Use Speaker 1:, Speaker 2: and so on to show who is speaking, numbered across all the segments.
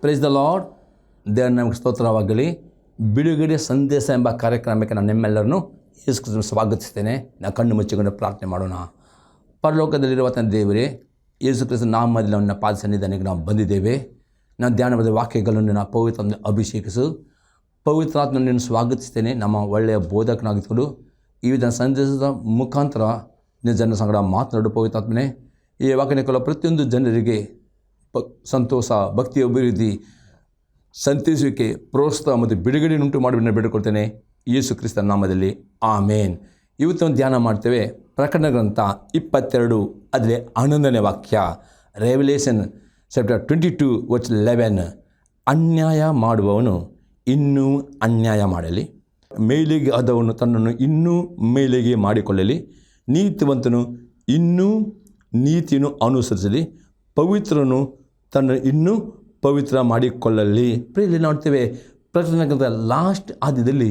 Speaker 1: Praise the lord. ದೇವರ ನಮಗೆ ಸ್ತೋತ್ರವಾಗಲಿ. ಬಿಡುಗಡೆ ಸಂದೇಶ ಎಂಬ ಕಾರ್ಯಕ್ರಮಕ್ಕೆ ನಾನು ನಿಮ್ಮೆಲ್ಲರನ್ನು ಯೇಸು ಕ್ರಿಸ್ತನನ್ನು ಸ್ವಾಗತಿಸ್ತೇನೆ. ನಾವು ಕಣ್ಣು ಮುಚ್ಚಿಕೊಂಡು ಪ್ರಾರ್ಥನೆ ಮಾಡೋಣ. ಪರಲೋಕದಲ್ಲಿರುವ ತನ್ನ ದೇವರೇ, ಯೇಸು ಕ್ರಿಸ್ತನ ನಾಮದಲ್ಲಿ ನನ್ನ ಪಾದ ಸನ್ನಿಧಾನಕ್ಕೆ ನಾವು ಬಂದಿದ್ದೇವೆ. ನಾನು ಧ್ಯಾನವಾದ ವಾಕ್ಯಗಳನ್ನು ನಾನು ಪವಿತ್ರ ಅಭಿಷೇಕಿಸು. ಪವಿತ್ರಾತ್ಮನನ್ನು ಸ್ವಾಗತಿಸ್ತೇನೆ. ನಮ್ಮ ಒಳ್ಳೆಯ ಬೋಧಕನಾಗಿದ್ದುಕೊಂಡು ಈ ವಿಧ ಸಂದೇಶದ ಮುಖಾಂತರ ನಿನ್ನ ಜನರ ಸಂಗಡ ಮಾತನಾಡು. ಪವಿತ್ರಾತ್ಮನೇ, ಈ ವಾಕ್ಯಗಳ ಪ್ರತಿಯೊಂದು ಜನರಿಗೆ ಸಂತೋಷ, ಭಕ್ತಿ, ಅಭಿವೃದ್ಧಿ, ಸಂತೈಸುವಿಕೆ, ಪ್ರೋತ್ಸಾಹ ಮತ್ತು ಬಿಡುಗಡೆಯುಂಟು ಮಾಡಿ ಬೇಡಿಕೊಳ್ತೇನೆ ಯೇಸು ಕ್ರಿಸ್ತನ ನಾಮದಲ್ಲಿ, ಆಮೇನ್. ಇವತ್ತು ಧ್ಯಾನ ಮಾಡ್ತೇವೆ ಪ್ರಕಟಣೆ ಗ್ರಂಥ 22 ಅದರಲ್ಲಿ 11ನೇ ವಾಕ್ಯ. Revelation chapter 22 verse 11. ಅನ್ಯಾಯ ಮಾಡುವವನು ಇನ್ನೂ ಅನ್ಯಾಯ ಮಾಡಲಿ, ಮೇಲಿಗೆ ಆದವನು ತನ್ನನ್ನು ಇನ್ನೂ ಮೇಲಿಗೆ ಮಾಡಿಕೊಳ್ಳಲಿ, ನೀತಿವಂತನು ಇನ್ನೂ ನೀತಿಯನ್ನು ಅನುಸರಿಸಲಿ, ಪವಿತ್ರನು ತನ್ನ ಇನ್ನೂ ಪವಿತ್ರ ಮಾಡಿಕೊಳ್ಳಲಿ. ಪ್ರಿಯಲ್ಲಿ ನೋಡ್ತೇವೆ ಪ್ರಕಟಣೆ ಗ್ರಂಥ ಲಾಸ್ಟ್ ಆದ್ಯದಲ್ಲಿ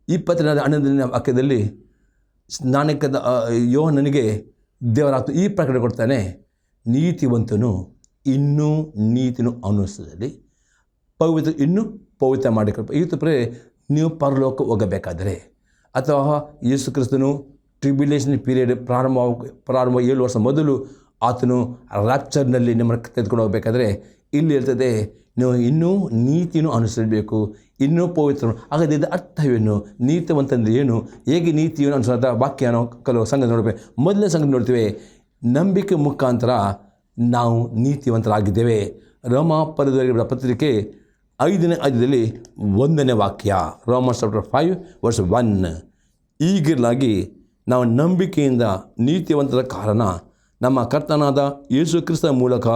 Speaker 1: 22ನೇ ವಾಕ್ಯದಲ್ಲಿ ಸ್ನಾನಕದ ಯೋಹನನಿಗೆ ದೇವರಾತ್ಮ ಈ ಪ್ರಕಟಣೆ ಕೊಡ್ತಾನೆ. ನೀತಿವಂತನು ಇನ್ನೂ ನೀತಿಯನ್ನು ಅನುಸರಿಸಲಿ, ಪವಿತ್ರ ಇನ್ನೂ ಪವಿತ್ರ ಮಾಡಿಕೊಳ್ಳಿ. ಇವತ್ತು ಪ್ರೇ ನೀವು ಪರಲೋಕ ಹೋಗಬೇಕಾದರೆ ಅಥವಾ ಯೇಸು ಕ್ರಿಸ್ತನು ಟ್ರಿಬ್ಯುಲೇಷನ್ ಪೀರಿಯಡ್ ಪ್ರಾರಂಭ 7 ವರ್ಷ ಮೊದಲು ಆತನು ರ್ಯಾಪ್ಚರ್ನಲ್ಲಿ ನಿಮ್ಮನ್ನು ತೆಗೆದುಕೊಂಡು ಹೋಗಬೇಕಾದ್ರೆ ಇಲ್ಲಿ ಇರ್ತದೆ, ನೀವು ಇನ್ನೂ ನೀತಿಯನ್ನು ಅನುಸರಿಸಬೇಕು, ಇನ್ನೂ ಪವಿತ್ರ. ಹಾಗಾದರೆ ಇದರ ಅರ್ಥವೇನು? ನೀತಿವಂತಂದರೆ ಏನು? ಹೇಗೆ ನೀತಿಯನ್ನು ಅನುಸರಿಸಿದ ವಾಕ್ಯ ನಾವು ಕೆಲವು ಸಂಗತಿ ನೋಡಬೇಕು. ಮೊದಲನೇ ಸಂಗತಿ ನೋಡ್ತೇವೆ, ನಂಬಿಕೆ ಮುಖಾಂತರ ನಾವು ನೀತಿವಂತರಾಗಿದ್ದೇವೆ. ರೋಮಾಪುರದವರಿಗೆ ಪತ್ರಿಕೆ 5ನೇ ಅಧ್ಯಾಯದಲ್ಲಿ 1ನೇ ವಾಕ್ಯ. Romans chapter 5 verse 1. ಈಗಿರಲಾಗಿ ನಾವು ನಂಬಿಕೆಯಿಂದ ನೀತಿವಂತರ ಕಾರಣ ನಮ್ಮ ಕರ್ತನಾದ ಯೇಸು ಕ್ರಿಸ್ತ ಮೂಲಕ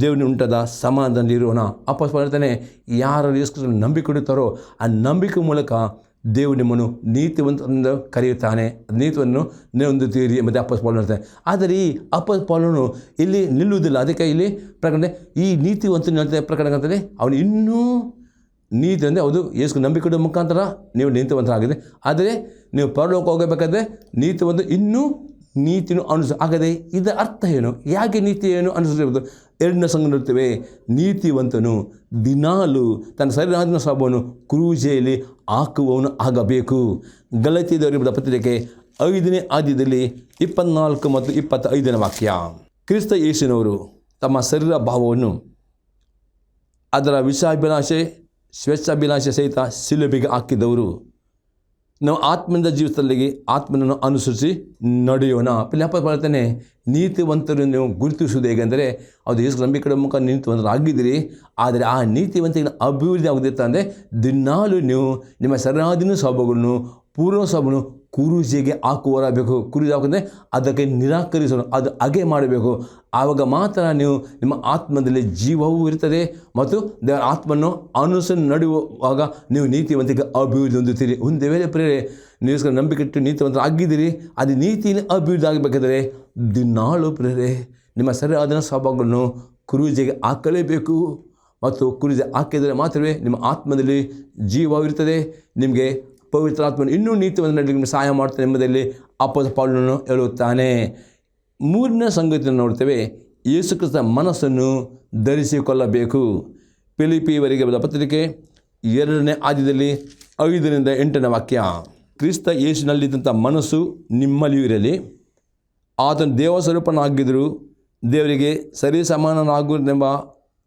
Speaker 1: ದೇವನಿಗೆ ಉಂಟಾದ ಸಮಾಧಾನದಲ್ಲಿರೋಣ. ಅಪೊಸ್ತಲನು ಹೇಳ್ತಾನೆ, ಯಾರು ಯೇಸು ಕ್ರಿಸ್ತನ ನಂಬಿಕೆ ಇಡುತ್ತಾರೋ ಆ ನಂಬಿಕೆ ಮೂಲಕ ದೇವರು ನಿಮ್ಮನ್ನು ನೀತಿವಂತರಿಂದ ಕರೆಯುತ್ತಾನೆ. ನೀತಿಯನ್ನು ಹೊಂದುತ್ತೀರಿ ಎಂಬುದೇ ಅಪೊಸ್ತಲನು ಹೇಳ್ತಾನೆ. ಆದರೆ ಈ ಅಪೊಸ್ತಲನು ಇಲ್ಲಿ ನಿಲ್ಲುವುದಿಲ್ಲ. ಅದಕ್ಕೆ ಇಲ್ಲಿ ಪ್ರಕಟಣೆ ಈ ನೀತಿವಂತನ ಹೇಳ್ತಾರೆ. ಪ್ರಕಟಣೆ ಹೇಳ್ತಾನೆ, ಅವನು ಇನ್ನೂ ನೀತಿ ಅಂದರೆ ಹೌದು, ಯೇಸು ನಂಬಿಕೆ ಇಡುವ ಮುಖಾಂತರ ನೀವು ನೀತಿವಂತರಾಗಿದೆ. ಆದರೆ ನೀವು ಪರಲೋಕ ಹೋಗಬೇಕಾದ್ರೆ ನೀತಿವಂತ ಇನ್ನೂ ನೀತಿಯನ್ನು ಹಾಗಾದರೆ ಇದರ ಅರ್ಥ ಏನು? ಯಾಕೆ ನೀತಿಯನ್ನು ಅನುಸರಿಸಬಹುದು? 2ನೇ ಸಂಗತಿ ನೋಡ್ತೇವೆ, ನೀತಿವಂತನು ದಿನಾಲು ತನ್ನ ಸರಿಯಾದ ಸ್ವಭಾವವನ್ನು ಕ್ರೂಜೆಯಲ್ಲಿ ಹಾಕುವವನು ಆಗಬೇಕು. ಗಲಾತ್ಯದವರಿಗೆ ಪತ್ರಿಕೆ 5ನೇ ಅಧ್ಯಾಯದಲ್ಲಿ 24 ಮತ್ತು 25ನೇ ವಾಕ್ಯ. ಕ್ರಿಸ್ತ ಯೇಸುವಿನವರು ತಮ್ಮ ಶರೀರ ಭಾವವನ್ನು ಅದರ ವಿಷಾಭಿಲಾಷೆ, ಸ್ವೇಚ್ಛಾಭಿಲಾಷೆ ಸಹಿತ ಶಿಲುಬೆಗೆ ಹಾಕಿದವರು. ನಾವು ಆತ್ಮನಿಂದ ಜೀವಿತದಲ್ಲಿ ಆತ್ಮನನ್ನು ಅನುಸರಿಸಿ ನಡೆಯೋಣ. ಪಿಲ್ಲಪ್ಪ ಹೇಳ್ತಾನೆ, ನೀತಿವಂತರು ನೀವು ಗುರುತಿಸುವುದು ಹೇಗೆಂದರೆ ಅದು ಯೇಸು ನಂಬಿಕೆ ಮುಖ ನೀತಿವಂತರಾಗಿದ್ದೀರಿ. ಆದರೆ ಆ ನೀತಿವಂತಿಗೆ ಅಭಿವೃದ್ಧಿ ಆಗುತ್ತಿತ್ತ ಅಂದರೆ ದಿನಾಲು ನೀವು ನಿಮ್ಮ ಸರಿಯಾದ ಸ್ವಭಾವಗಳನ್ನು ಪೂರ್ವ ಸ್ವಭಾವವನ್ನು ಕುರುಜಿಗೆ ಹಾಕುವರಬೇಕು. ಕುರುಜಿ ಹಾಕಿದ್ರೆ ಅದಕ್ಕೆ ನಿರಾಕರಿಸೋಣ, ಅದು ಹಾಗೆ ಮಾಡಬೇಕು. ಆವಾಗ ಮಾತ್ರ ನೀವು ನಿಮ್ಮ ಆತ್ಮದಲ್ಲಿ ಜೀವವೂ ಇರ್ತದೆ ಮತ್ತು ದೇವರ ಆತ್ಮನ್ನು ಅನುಸರಿಸಿ ನಡೆಯುವಾಗ ನೀವು ನೀತಿವಂತಿಗೆ ಅಭಿವೃದ್ಧಿ ಹೊಂದುತ್ತೀರಿ. ಒಂದು ವೇಳೆ ಪ್ರೇರೆ ನೀವು ನಂಬಿಕೆ ಇಟ್ಟು ನೀತಿವಂತರಾಗಿದ್ದೀರಿ, ಅದು ನೀತಿಯಲ್ಲಿ ಅಭಿವೃದ್ಧಿ ಆಗಬೇಕಾದರೆ ದಿನಾಳು ಪ್ರೇರೆ ನಿಮ್ಮ ಸರಿಯಾದ ಸ್ವಭಾವಗಳನ್ನು ಕುರುಜಿಗೆ ಹಾಕಲೇಬೇಕು. ಮತ್ತು ಕುರುಜಿ ಹಾಕಿದರೆ ಮಾತ್ರವೇ ನಿಮ್ಮ ಆತ್ಮದಲ್ಲಿ ಜೀವವಿರ್ತದೆ. ನಿಮಗೆ ಪವಿತ್ರಾತ್ಮನು ಇನ್ನೂ ನೀತಿವಂತ ನಿಮಗೆ ಸಹಾಯ ಮಾಡ್ತಾನೆ ಎಂಬುದರಲ್ಲಿ ಅಪೊಸ್ತಲ ಪೌಲನು ಹೇಳುತ್ತಾನೆ. 3ನೇ ಸಂಗತಿಯನ್ನು ನೋಡ್ತೇವೆ, ಯೇಸು ಕ್ರಿಸ್ತ ಮನಸ್ಸನ್ನು ಧರಿಸಿಕೊಳ್ಳಬೇಕು. ಫಿಲಿಪ್ಪಿಯವರಿಗೆ ಬರೆದ ಪತ್ರಿಕೆ 2ನೇ ಅಧ್ಯಾಯದಲ್ಲಿ 5ರಿಂದ 8ನೇ ವಾಕ್ಯ. ಕ್ರಿಸ್ತ ಯೇಸುವಿನಲ್ಲಿದ್ದಂಥ ಮನಸ್ಸು ನಿಮ್ಮಲ್ಲಿಯೂ ಇರಲಿ. ಆತನು ದೇವಸ್ವರೂಪನಾಗಿದ್ದರೂ ದೇವರಿಗೆ ಸರಿ ಸಮಾನನಾಗುವುದೆಂಬ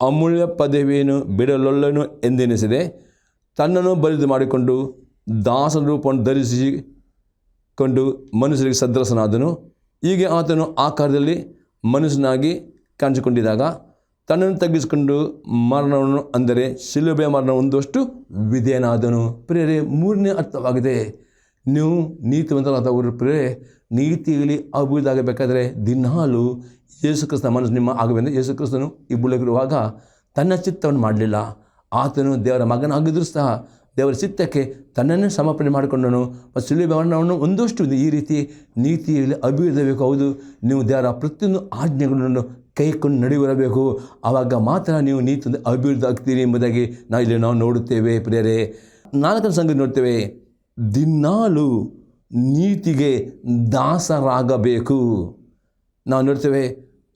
Speaker 1: ಅಮೂಲ್ಯ ಪದವಿಯನ್ನು ಬಿಡಲೊಲ್ಲನು ಎಂದೆನಿಸಿದೆ. ತನ್ನನ್ನು ಬರಿದು ಮಾಡಿಕೊಂಡು ದಾಸನ ರೂಪವನ್ನು ಧರಿಸಿಕೊಂಡು ಮನುಷ್ಯರಿಗೆ ಸದೃಶನಾದನು. ಹೀಗೆ ಆತನು ಆಕಾರದಲ್ಲಿ ಮನುಷ್ಯನಾಗಿ ಕಾಣಿಸಿಕೊಂಡಿದ್ದಾಗ ತನ್ನನ್ನು ತಗ್ಗಿಸಿಕೊಂಡು ಮರಣವನ್ನು ಅಂದರೆ ಶಿಲುಬೆ ಮರಣ ಹೊಂದುವಷ್ಟು ವಿಧೇಯನಾದನು. ಪ್ರಿಯರೇ, 3ನೇ ಅರ್ಥವಾಗಿದೆ, ನೀವು ನೀತಿವಂತರಾದವರು ಪ್ರಿಯರೇ ನೀತಿಯಲ್ಲಿ ಅಭಿವೃದ್ಧಿ ಆಗಬೇಕಾದರೆ ದಿನಾಲು ಯೇಸು ಕ್ರಿಸ್ತನ ಮನಸ್ಸು ನಿಮ್ಮ ಆಗಬೇಕೆಂದರೆ ಯೇಸು ಕ್ರಿಸ್ತನು ಈ ಭೂಲೋಕವಿರುವಾಗ ತನ್ನ ಚಿತ್ತವನ್ನು ಮಾಡಲಿಲ್ಲ. ಆತನು ದೇವರ ಮಗನಾಗಿದ್ದರೂ ಸಹ ದೇವರ ಚಿತ್ತಕ್ಕೆ ತನ್ನನ್ನೇ ಸಮರ್ಪಣೆ ಮಾಡಿಕೊಂಡನು ಮತ್ತು ಶಿಲುಬೆ ಮರಣವನ್ನು ಒಂದಷ್ಟು ಈ ರೀತಿ ನೀತಿಯಲ್ಲಿ ಅಭಿವೃದ್ಧಿ ಬೇಕು. ಹೌದು, ನೀವು ದೇವರ ಪ್ರತಿಯೊಂದು ಆಜ್ಞೆಗಳನ್ನು ಕೈಕೊಂಡು ನಡೆಯುವರಬೇಕು. ಆವಾಗ ಮಾತ್ರ ನೀವು ನೀತಿಯಿಂದ ಅಭಿವೃದ್ಧಿ ಆಗ್ತೀರಿ ಎಂಬುದಾಗಿ ನಾವು ನೋಡುತ್ತೇವೆ. ಪ್ರಿಯರೇ, 4ನೇ ಸಂಗತಿ ನೋಡ್ತೇವೆ, ದಿನಾಲು ನೀತಿಗೆ ದಾಸರಾಗಬೇಕು. ನಾವು ನೋಡ್ತೇವೆ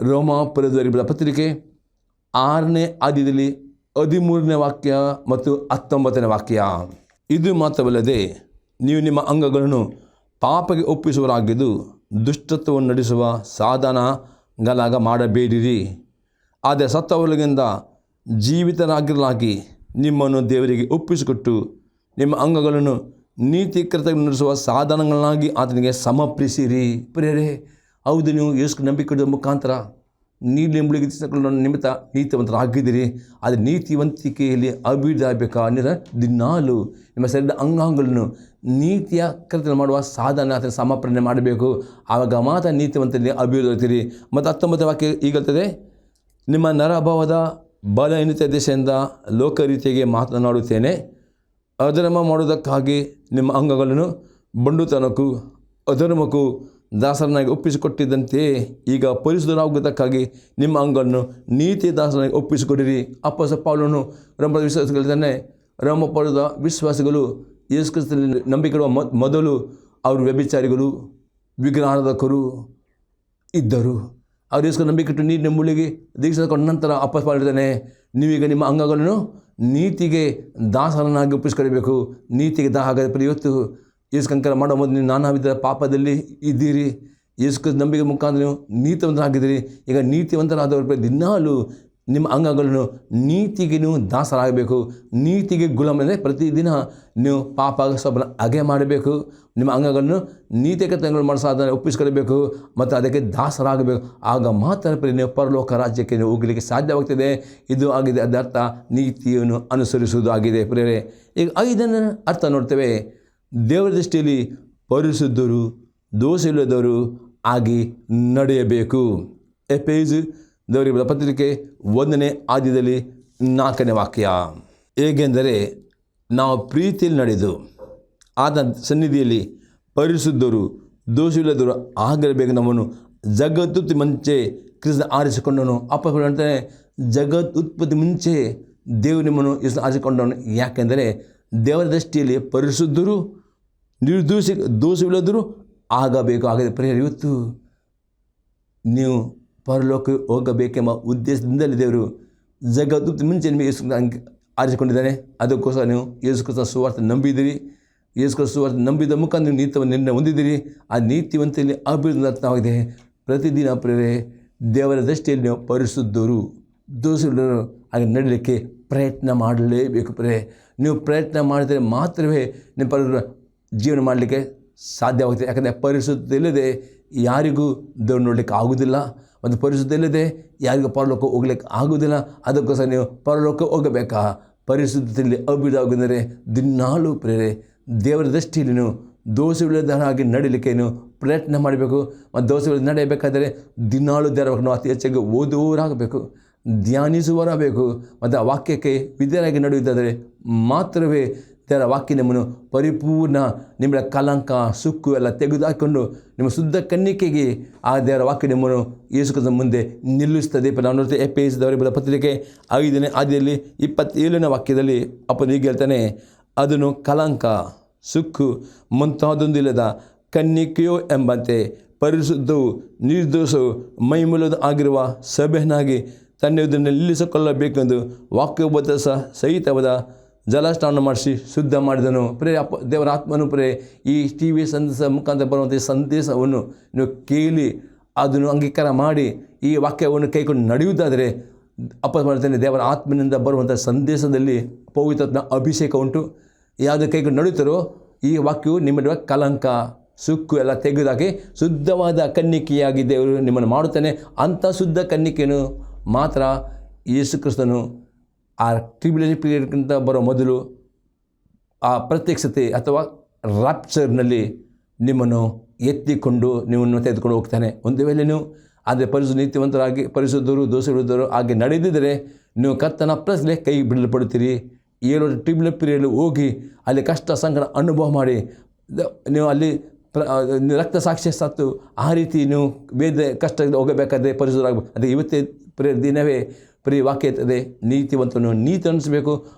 Speaker 1: ರೋಮಾಪುರದವರಿಗೆ ಬರೆದ ಪತ್ರಿಕೆ 6ನೇ ಅಧ್ಯಾಯದಲ್ಲಿ 13ನೇ ವಾಕ್ಯ ಮತ್ತು 19ನೇ ವಾಕ್ಯ. ಇದು ಮಾತ್ರವಲ್ಲದೆ ನೀವು ನಿಮ್ಮ ಅಂಗಗಳನ್ನು ಪಾಪಕ್ಕೆ ಒಪ್ಪಿಸುವರಾಗಿದ್ದು ದುಷ್ಟತ್ವವನ್ನು ನಡೆಸುವ ಸಾಧನಗಳಾಗ ಮಾಡಬೇಡಿರಿ. ಆದರೆ ಸತ್ತವರಿಗಿಂದ ಜೀವಿತರಾಗಿರಲಾಗಿ ನಿಮ್ಮನ್ನು ದೇವರಿಗೆ ಒಪ್ಪಿಸಿಕೊಟ್ಟು ನಿಮ್ಮ ಅಂಗಗಳನ್ನು ನೀತಿ ಕೃತ್ಯ ನಡೆಸುವ ಸಾಧನಗಳಾಗಿ ಆತನಿಗೆ ಸಮರ್ಪಿಸಿರಿ. ಪ್ರಿಯರೇ, ಹೌದು, ನೀವು ಯೇಸು ನಂಬಿಕೆಯ ಮುಖಾಂತರ ನೀಲಿ ನಿಮಿತ್ತ ನೀತಿವಂತರಾಗಿದ್ದೀರಿ. ಆದರೆ ನೀತಿವಂತಿಕೆಯಲ್ಲಿ ಅಭಿವೃದ್ಧಿ ಆಗಬೇಕಾ ಅಂದರೆ ದಿನಾಲು ನಿಮ್ಮ ಶರೀರದ ಅಂಗಾಂಗಗಳನ್ನು ನೀತಿಯ ಕೃತ್ಯ ಮಾಡುವ ಸಾಧನ ಅಥವಾ ಸಮರ್ಪಣೆ ಮಾಡಬೇಕು. ಆವಾಗ ಮಾತ್ರ ನೀತಿವಂತರಲ್ಲಿ ಅಭಿವೃದ್ಧಿ ಆಗ್ತೀರಿ. ಮತ್ತು 19ನೇ ವಾಕ್ಯ ಈಗಲ್ತದೆ, ನಿಮ್ಮ ನರಭಾವದ ಬಲಹೀನತೆ ದೆಸೆಯಿಂದ ಲೋಕರೀತಿಗೆ ಮಾತನಾಡುತ್ತೇನೆ. ಅಧರ್ಮ ಮಾಡುವುದಕ್ಕಾಗಿ ನಿಮ್ಮ ಅಂಗಗಳನ್ನು ಬಂಡುತನಕ್ಕೂ ಅಧರ್ಮಕ್ಕೂ ದಾಸರನಾಗಿ ಒಪ್ಪಿಸಿಕೊಟ್ಟಿದ್ದಂತೆ ಈಗ ಪರಿಶುದ್ಧರಾಗುವುದಕ್ಕಾಗಿ ನಿಮ್ಮ ಅಂಗಗಳನ್ನು ನೀತಿ ದಾಸರನಾಗಿ ಒಪ್ಪಿಸಿಕೊಡಿರಿ. ಅಪೊಸ್ತಲ ಪೌಲನು ರೋಮದ ವಿಶ್ವಾಸಿಗಳಿದ್ದಾನೆ. ರೋಮಪುರದ ವಿಶ್ವಾಸಿಗಳು ಯೇಸು ಕ್ರಿಸ್ತನಲ್ಲಿ ನಂಬಿಕೆಯಿಡುವ ಮೊದಲು ಅವರು ವ್ಯಭಿಚಾರಿಗಳು, ವಿಗ್ರಹಾರಾಧಕರು ಇದ್ದರು. ಅವರು ಯೇಸು ನಂಬಿಕೆಟ್ಟು ನೀರಿನ ಮುಳುಗಿ ದೀಕ್ಷೆ ತಗೊಂಡ ನಂತರ ಅಪೊಸ್ತಲ ಪೌಲನು ಹೇಳಿದ್ದಾನೆ, ನೀವೀಗ ನಿಮ್ಮ ಅಂಗಗಳನ್ನು ನೀತಿಗೆ ದಾಸರನ್ನಾಗಿ ಒಪ್ಪಿಸಿಕೊಡಬೇಕು. ನೀತಿಗೆ ಹಾಗಾದರೆ ಇವತ್ತು ಯೇಸು ಕಂಕರ ಮಾಡೋ ಮೊದಲು ನೀವು ನಾನಾ ವಿಧದ ಪಾಪದಲ್ಲಿ ಇದ್ದೀರಿ. ಯೇಸು ನಂಬಿಕೆ ಮುಖಾಂತರ ನೀವು ನೀತಿವಂತರಾಗಿದ್ದೀರಿ. ಈಗ ನೀತಿವಂತರಾದವ್ರ ದಿನಾಲು ನಿಮ್ಮ ಅಂಗಗಳನ್ನು ನೀತಿಗೆ ನೀವು ದಾಸರಾಗಬೇಕು. ನೀತಿಗೆ ಗುಲಾಮ ಅಂದರೆ ಪ್ರತಿದಿನ ನೀವು ಪಾಪ ಸ್ವಪ್ನ ಅಗೆ ಮಾಡಬೇಕು. ನಿಮ್ಮ ಅಂಗಗಳನ್ನು ನೀತಿಕತೆಗಳು ಮಾಡೋ ಸಾಧನೆ ಒಪ್ಪಿಸ್ಕೊಳ್ಬೇಕು ಮತ್ತು ಅದಕ್ಕೆ ದಾಸರಾಗಬೇಕು. ಆಗ ಮಾತ್ರ ನೀವು ಪರಲೋಕ ರಾಜ್ಯಕ್ಕೆ ನೀವು ಹೋಗಲಿಕ್ಕೆ ಸಾಧ್ಯವಾಗ್ತದೆ. ಇದು ಆಗಿದೆ, ಅದರ್ಥ ನೀತಿಯನ್ನು ಅನುಸರಿಸುವುದು ಆಗಿದೆ. ಪ್ರಿಯರೇ, ಈಗ 5ನೇ ಅರ್ಥ ನೋಡ್ತೇವೆ. ದೇವರ ದೃಷ್ಟಿಯಲ್ಲಿ ಪರಿಶುದ್ಧರು, ದೋಷವಿಲ್ಲದವರು ಆಗಿ ನಡೆಯಬೇಕು. ಎಫೆಸ ದೇವರಿಗೆ ಬರೆದ ಪತ್ರಿಕೆ 1ನೇ ಅಧ್ಯಾಯದಲ್ಲಿ 4ನೇ ವಾಕ್ಯ. ಹೇಗೆಂದರೆ, ನಾವು ಪ್ರೀತಿಯಲ್ಲಿ ನಡೆದು ಆತನ ಸನ್ನಿಧಿಯಲ್ಲಿ ಪರಿಶುದ್ಧರು, ದೋಷವಿಲ್ಲದವರು ಆಗಿರಬೇಕು. ನಮ್ಮನ್ನು ಜಗತ್ತುತ್ಪತ್ತಿ ಮುಂಚೆ ಕ್ರಿಸ್ತ ಆರಿಸಿಕೊಂಡವನು. ಅಪೊಸ್ತಲನು ಹೇಳ್ತಾನೆ, ಜಗತ್ತುತ್ಪತ್ತಿ ಮುಂಚೆ ದೇವರು ನಿಮ್ಮನ್ನು ಆರಿಸಿಕೊಂಡವನು. ಯಾಕೆಂದರೆ ದೇವರ ದೃಷ್ಟಿಯಲ್ಲಿ ಪರಿಶುದ್ಧರು, ದೋಷವಿಲ್ಲದರು ಆಗಬೇಕು. ಹಾಗಾದರೆ ಪ್ರಿಯರೇ, ಇವತ್ತು ನೀವು ಪರಲೋಕಕ್ಕೆ ಹೋಗಬೇಕೆಂಬ ಉದ್ದೇಶದಿಂದಲೇ ದೇವರು ಜಗತ್ತು ಮುಂಚೆ ನಿಮಗೆ ಯೇಸು ಆರಿಸಿಕೊಂಡಿದ್ದಾನೆ. ಅದಕ್ಕೋಸ್ಕರ ನೀವು ಯೇಸು ಕ್ರಿಸ್ತನ ಸುವಾರ್ತೆ ನಂಬಿದ್ದೀರಿ. ಯೇಸು ಕ್ರಿಸ್ತನ ಸುವಾರ್ತೆ ನಂಬಿದ ಮುಖಾಂತರ ನೀವು ನೀತಿಯನ್ನು ನಿರ್ಣಯ ಹೊಂದಿದ್ದೀರಿ. ಆ ನೀತಿವಂತೆಯಲ್ಲಿ ಅಭಿವೃದ್ಧಿ ಅರ್ಥವಾಗಿದೆ. ಪ್ರತಿದಿನ ಪ್ರಿಯರೇ, ದೇವರ ದೃಷ್ಟಿಯಲ್ಲಿ ನೀವು ಪರಿಶುದ್ಧರು, ದೋಷವಿಲ್ಲದರು ಹಾಗೆ ನಡೀಲಿಕ್ಕೆ ಪ್ರಯತ್ನ ಮಾಡಲೇಬೇಕು. ಪ್ರಿಯರೇ, ನೀವು ಪ್ರಯತ್ನ ಮಾಡಿದರೆ ಮಾತ್ರವೇ ನಿಮ್ಮ ಜೀವನ ಮಾಡಲಿಕ್ಕೆ ಸಾಧ್ಯವಾಗುತ್ತೆ. ಯಾಕಂದರೆ ಪರಿಶುದ್ಧ ಇಲ್ಲದೆ ಯಾರಿಗೂ ದೇವ್ರು ನೋಡಲಿಕ್ಕೆ ಆಗೋದಿಲ್ಲ ಮತ್ತು ಪರಿಶುದ್ಧ ಇಲ್ಲದೆ ಯಾರಿಗೂ ಪರಲೋಕ ಹೋಗ್ಲಿಕ್ಕೆ ಆಗೋದಿಲ್ಲ. ಅದಕ್ಕೋಸ್ಕರ ನೀವು ಪರಲೋಕ ಹೋಗಬೇಕಾ? ಪರಿಶುದ್ಧತೆಯಲ್ಲಿ ಅಭಿವೃದ್ಧಿ ಆಗುವುದೆಂದರೆ ದಿನಾಲು ಪ್ರೇರೆ ದೇವರ ದೃಷ್ಟಿಯಲ್ಲಿ ನೀವು ದೋಷವಿಲ್ಲದ ಹಾಗೆ ನಡೀಲಿಕ್ಕೆ ನೀವು ಪ್ರಯತ್ನ ಮಾಡಬೇಕು. ಮತ್ತು ದೋಷವಿಲ್ಲದೆ ನಡೆಯಬೇಕಾದರೆ ದಿನಾಲು ದೇವರ ನಾವು ಅತಿ ಹೆಚ್ಚಾಗಿ ಓದುವವರಾಗಬೇಕು, ಧ್ಯಾನಿಸುವವರಾಗಬೇಕು. ಮತ್ತು ಆ ವಾಕ್ಯಕ್ಕೆ ವಿಧೇಯರಾಗಿ ನಡೆಯುವುದಾದರೆ ಮಾತ್ರವೇ ದೇವರ ವಾಕ್ಯ ನಿಮ್ಮನ್ನು ಪರಿಪೂರ್ಣ ನಿಮ್ಮ ಕಲಂಕ ಸುಕ್ಕು ಎಲ್ಲ ತೆಗೆದುಹಾಕಿಕೊಂಡು ನಿಮ್ಮ ಶುದ್ಧ ಕನ್ನಿಕೆಗೆ ಆ ದೇವರ ವಾಕ್ಯ ನಿಮ್ಮನ್ನು ಯೇಸು ಕ್ರಿಸ್ತನ ಮುಂದೆ ನಿಲ್ಲಿಸ್ತದೆ. ನಾನು ಎಫೆಸ ದೇವರಿಗೆ ಬರೆದ ಪತ್ರಿಕೆ 5ನೇ ಅಧ್ಯಾಯದಲ್ಲಿ 27ನೇ ವಾಕ್ಯದಲ್ಲಿ ಅಪ್ಪನು ಹೀಗೆ ಹೇಳ್ತಾನೆ, ಅದನ್ನು ಕಲಂಕ ಸುಕ್ಕು ಮುಂತಾದೊಂದಿಲ್ಲದ ಕನ್ನಿಕೆಯೋ ಎಂಬಂತೆ ಪರಿಶುದ್ಧವು ನಿರ್ದೋಷವು ಮೈಮೂಲದ ಆಗಿರುವ ಸಭೆಯನ್ನಾಗಿ ತನ್ನ ಇದನ್ನು ನಿಲ್ಲಿಸಿಕೊಳ್ಳಬೇಕೆಂದು ವಾಕ್ಯೋಪದೇಶ ಸಹಿತವಾದ ಜಲಸ್ನಾನ ಮಾಡಿಸಿ ಶುದ್ಧ ಮಾಡಿದನು. ದೇವರ ಆತ್ಮನು ಈ ಟಿ ವಿ ಸಂದೇಶ ಮುಖಾಂತರ ಬರುವಂಥ ಸಂದೇಶವನ್ನು ನೀವು ಕೇಳಿ ಅದನ್ನು ಅಂಗೀಕಾರ ಮಾಡಿ ಈ ವಾಕ್ಯವನ್ನು ಕೈಕೊಂಡು ನಡೆಯುವುದಾದರೆ ಮಾಡ್ತಾನೆ. ದೇವರ ಆತ್ಮನಿಂದ ಬರುವಂಥ ಸಂದೇಶದಲ್ಲಿ ಪವಿತ್ರಾತ್ಮ ಅಭಿಷೇಕ ಉಂಟು. ಯಾವುದು ಕೈಕೊಂಡು ನಡೆಯುತ್ತಾರೋ ಈ ವಾಕ್ಯವು ನಿಮ್ಮ ಕಲಂಕ ಸುಕ್ಕು ಎಲ್ಲ ತೆಗೆದಾಕಿ ಶುದ್ಧವಾದ ಕನ್ನಿಕೆಯಾಗಿ ದೇವರು ನಿಮ್ಮನ್ನು ಮಾಡುತ್ತಾನೆ. ಅಂಥ ಶುದ್ಧ ಕನ್ನಿಕೆಯನ್ನು ಮಾತ್ರ ಯೇಸು ಕ್ರಿಸ್ತನು ಆ ಟ್ರಿಬ್ಯುಲೇಷನ್ ಪೀರಿಯಡ್ಗಿಂತ ಬರೋ ಮೊದಲು ಆ ಪ್ರತ್ಯಕ್ಷತೆ ಅಥವಾ ರಾಪ್ಚರ್ನಲ್ಲಿ ನಿಮ್ಮನ್ನು ಎತ್ತಿಕೊಂಡು ನಿಮ್ಮನ್ನು ತೆಗೆದುಕೊಂಡು ಹೋಗ್ತಾನೆ. ಒಂದು ವೇಳೆ ನೀವು ಆದರೆ ನೀತಿವಂತರಾಗಿ ಪರಿಶುದ್ಧರು ದೋಷವಿಲ್ಲದವರು ಹಾಗೆ ನಡೆದಿದ್ದರೆ ನೀವು ಕರ್ತನ ಪ್ಲಸ್ಲೆ ಕೈ ಬಿಡಲ್ಪಡುತ್ತೀರಿ. 7 ಟ್ರಿಬ್ಯುಲೇಷನ್ ಪೀರಿಯಡ್ ಹೋಗಿ ಅಲ್ಲಿ ಕಷ್ಟ ಸಂಕಟ ಅನುಭವ ಮಾಡಿ ನೀವು ಅಲ್ಲಿ ರಕ್ತ ಸಾಕ್ಷಿ ಸತ್ತು ಆ ರೀತಿ ನೀವು ವೇದ ಕಷ್ಟ ಹೋಗಬೇಕಾದ್ರೆ ಪರಿಶುದ್ಧರಾಗಬೇಕು. ಅದೇ ಇವತ್ತೇ ದಿನವೇ ವಾಕ್ಯ ಇರ್ತದೆ, ನೀತಿವಂತನು ನೀತಿ ಅನ್ನಿಸಬೇಕು,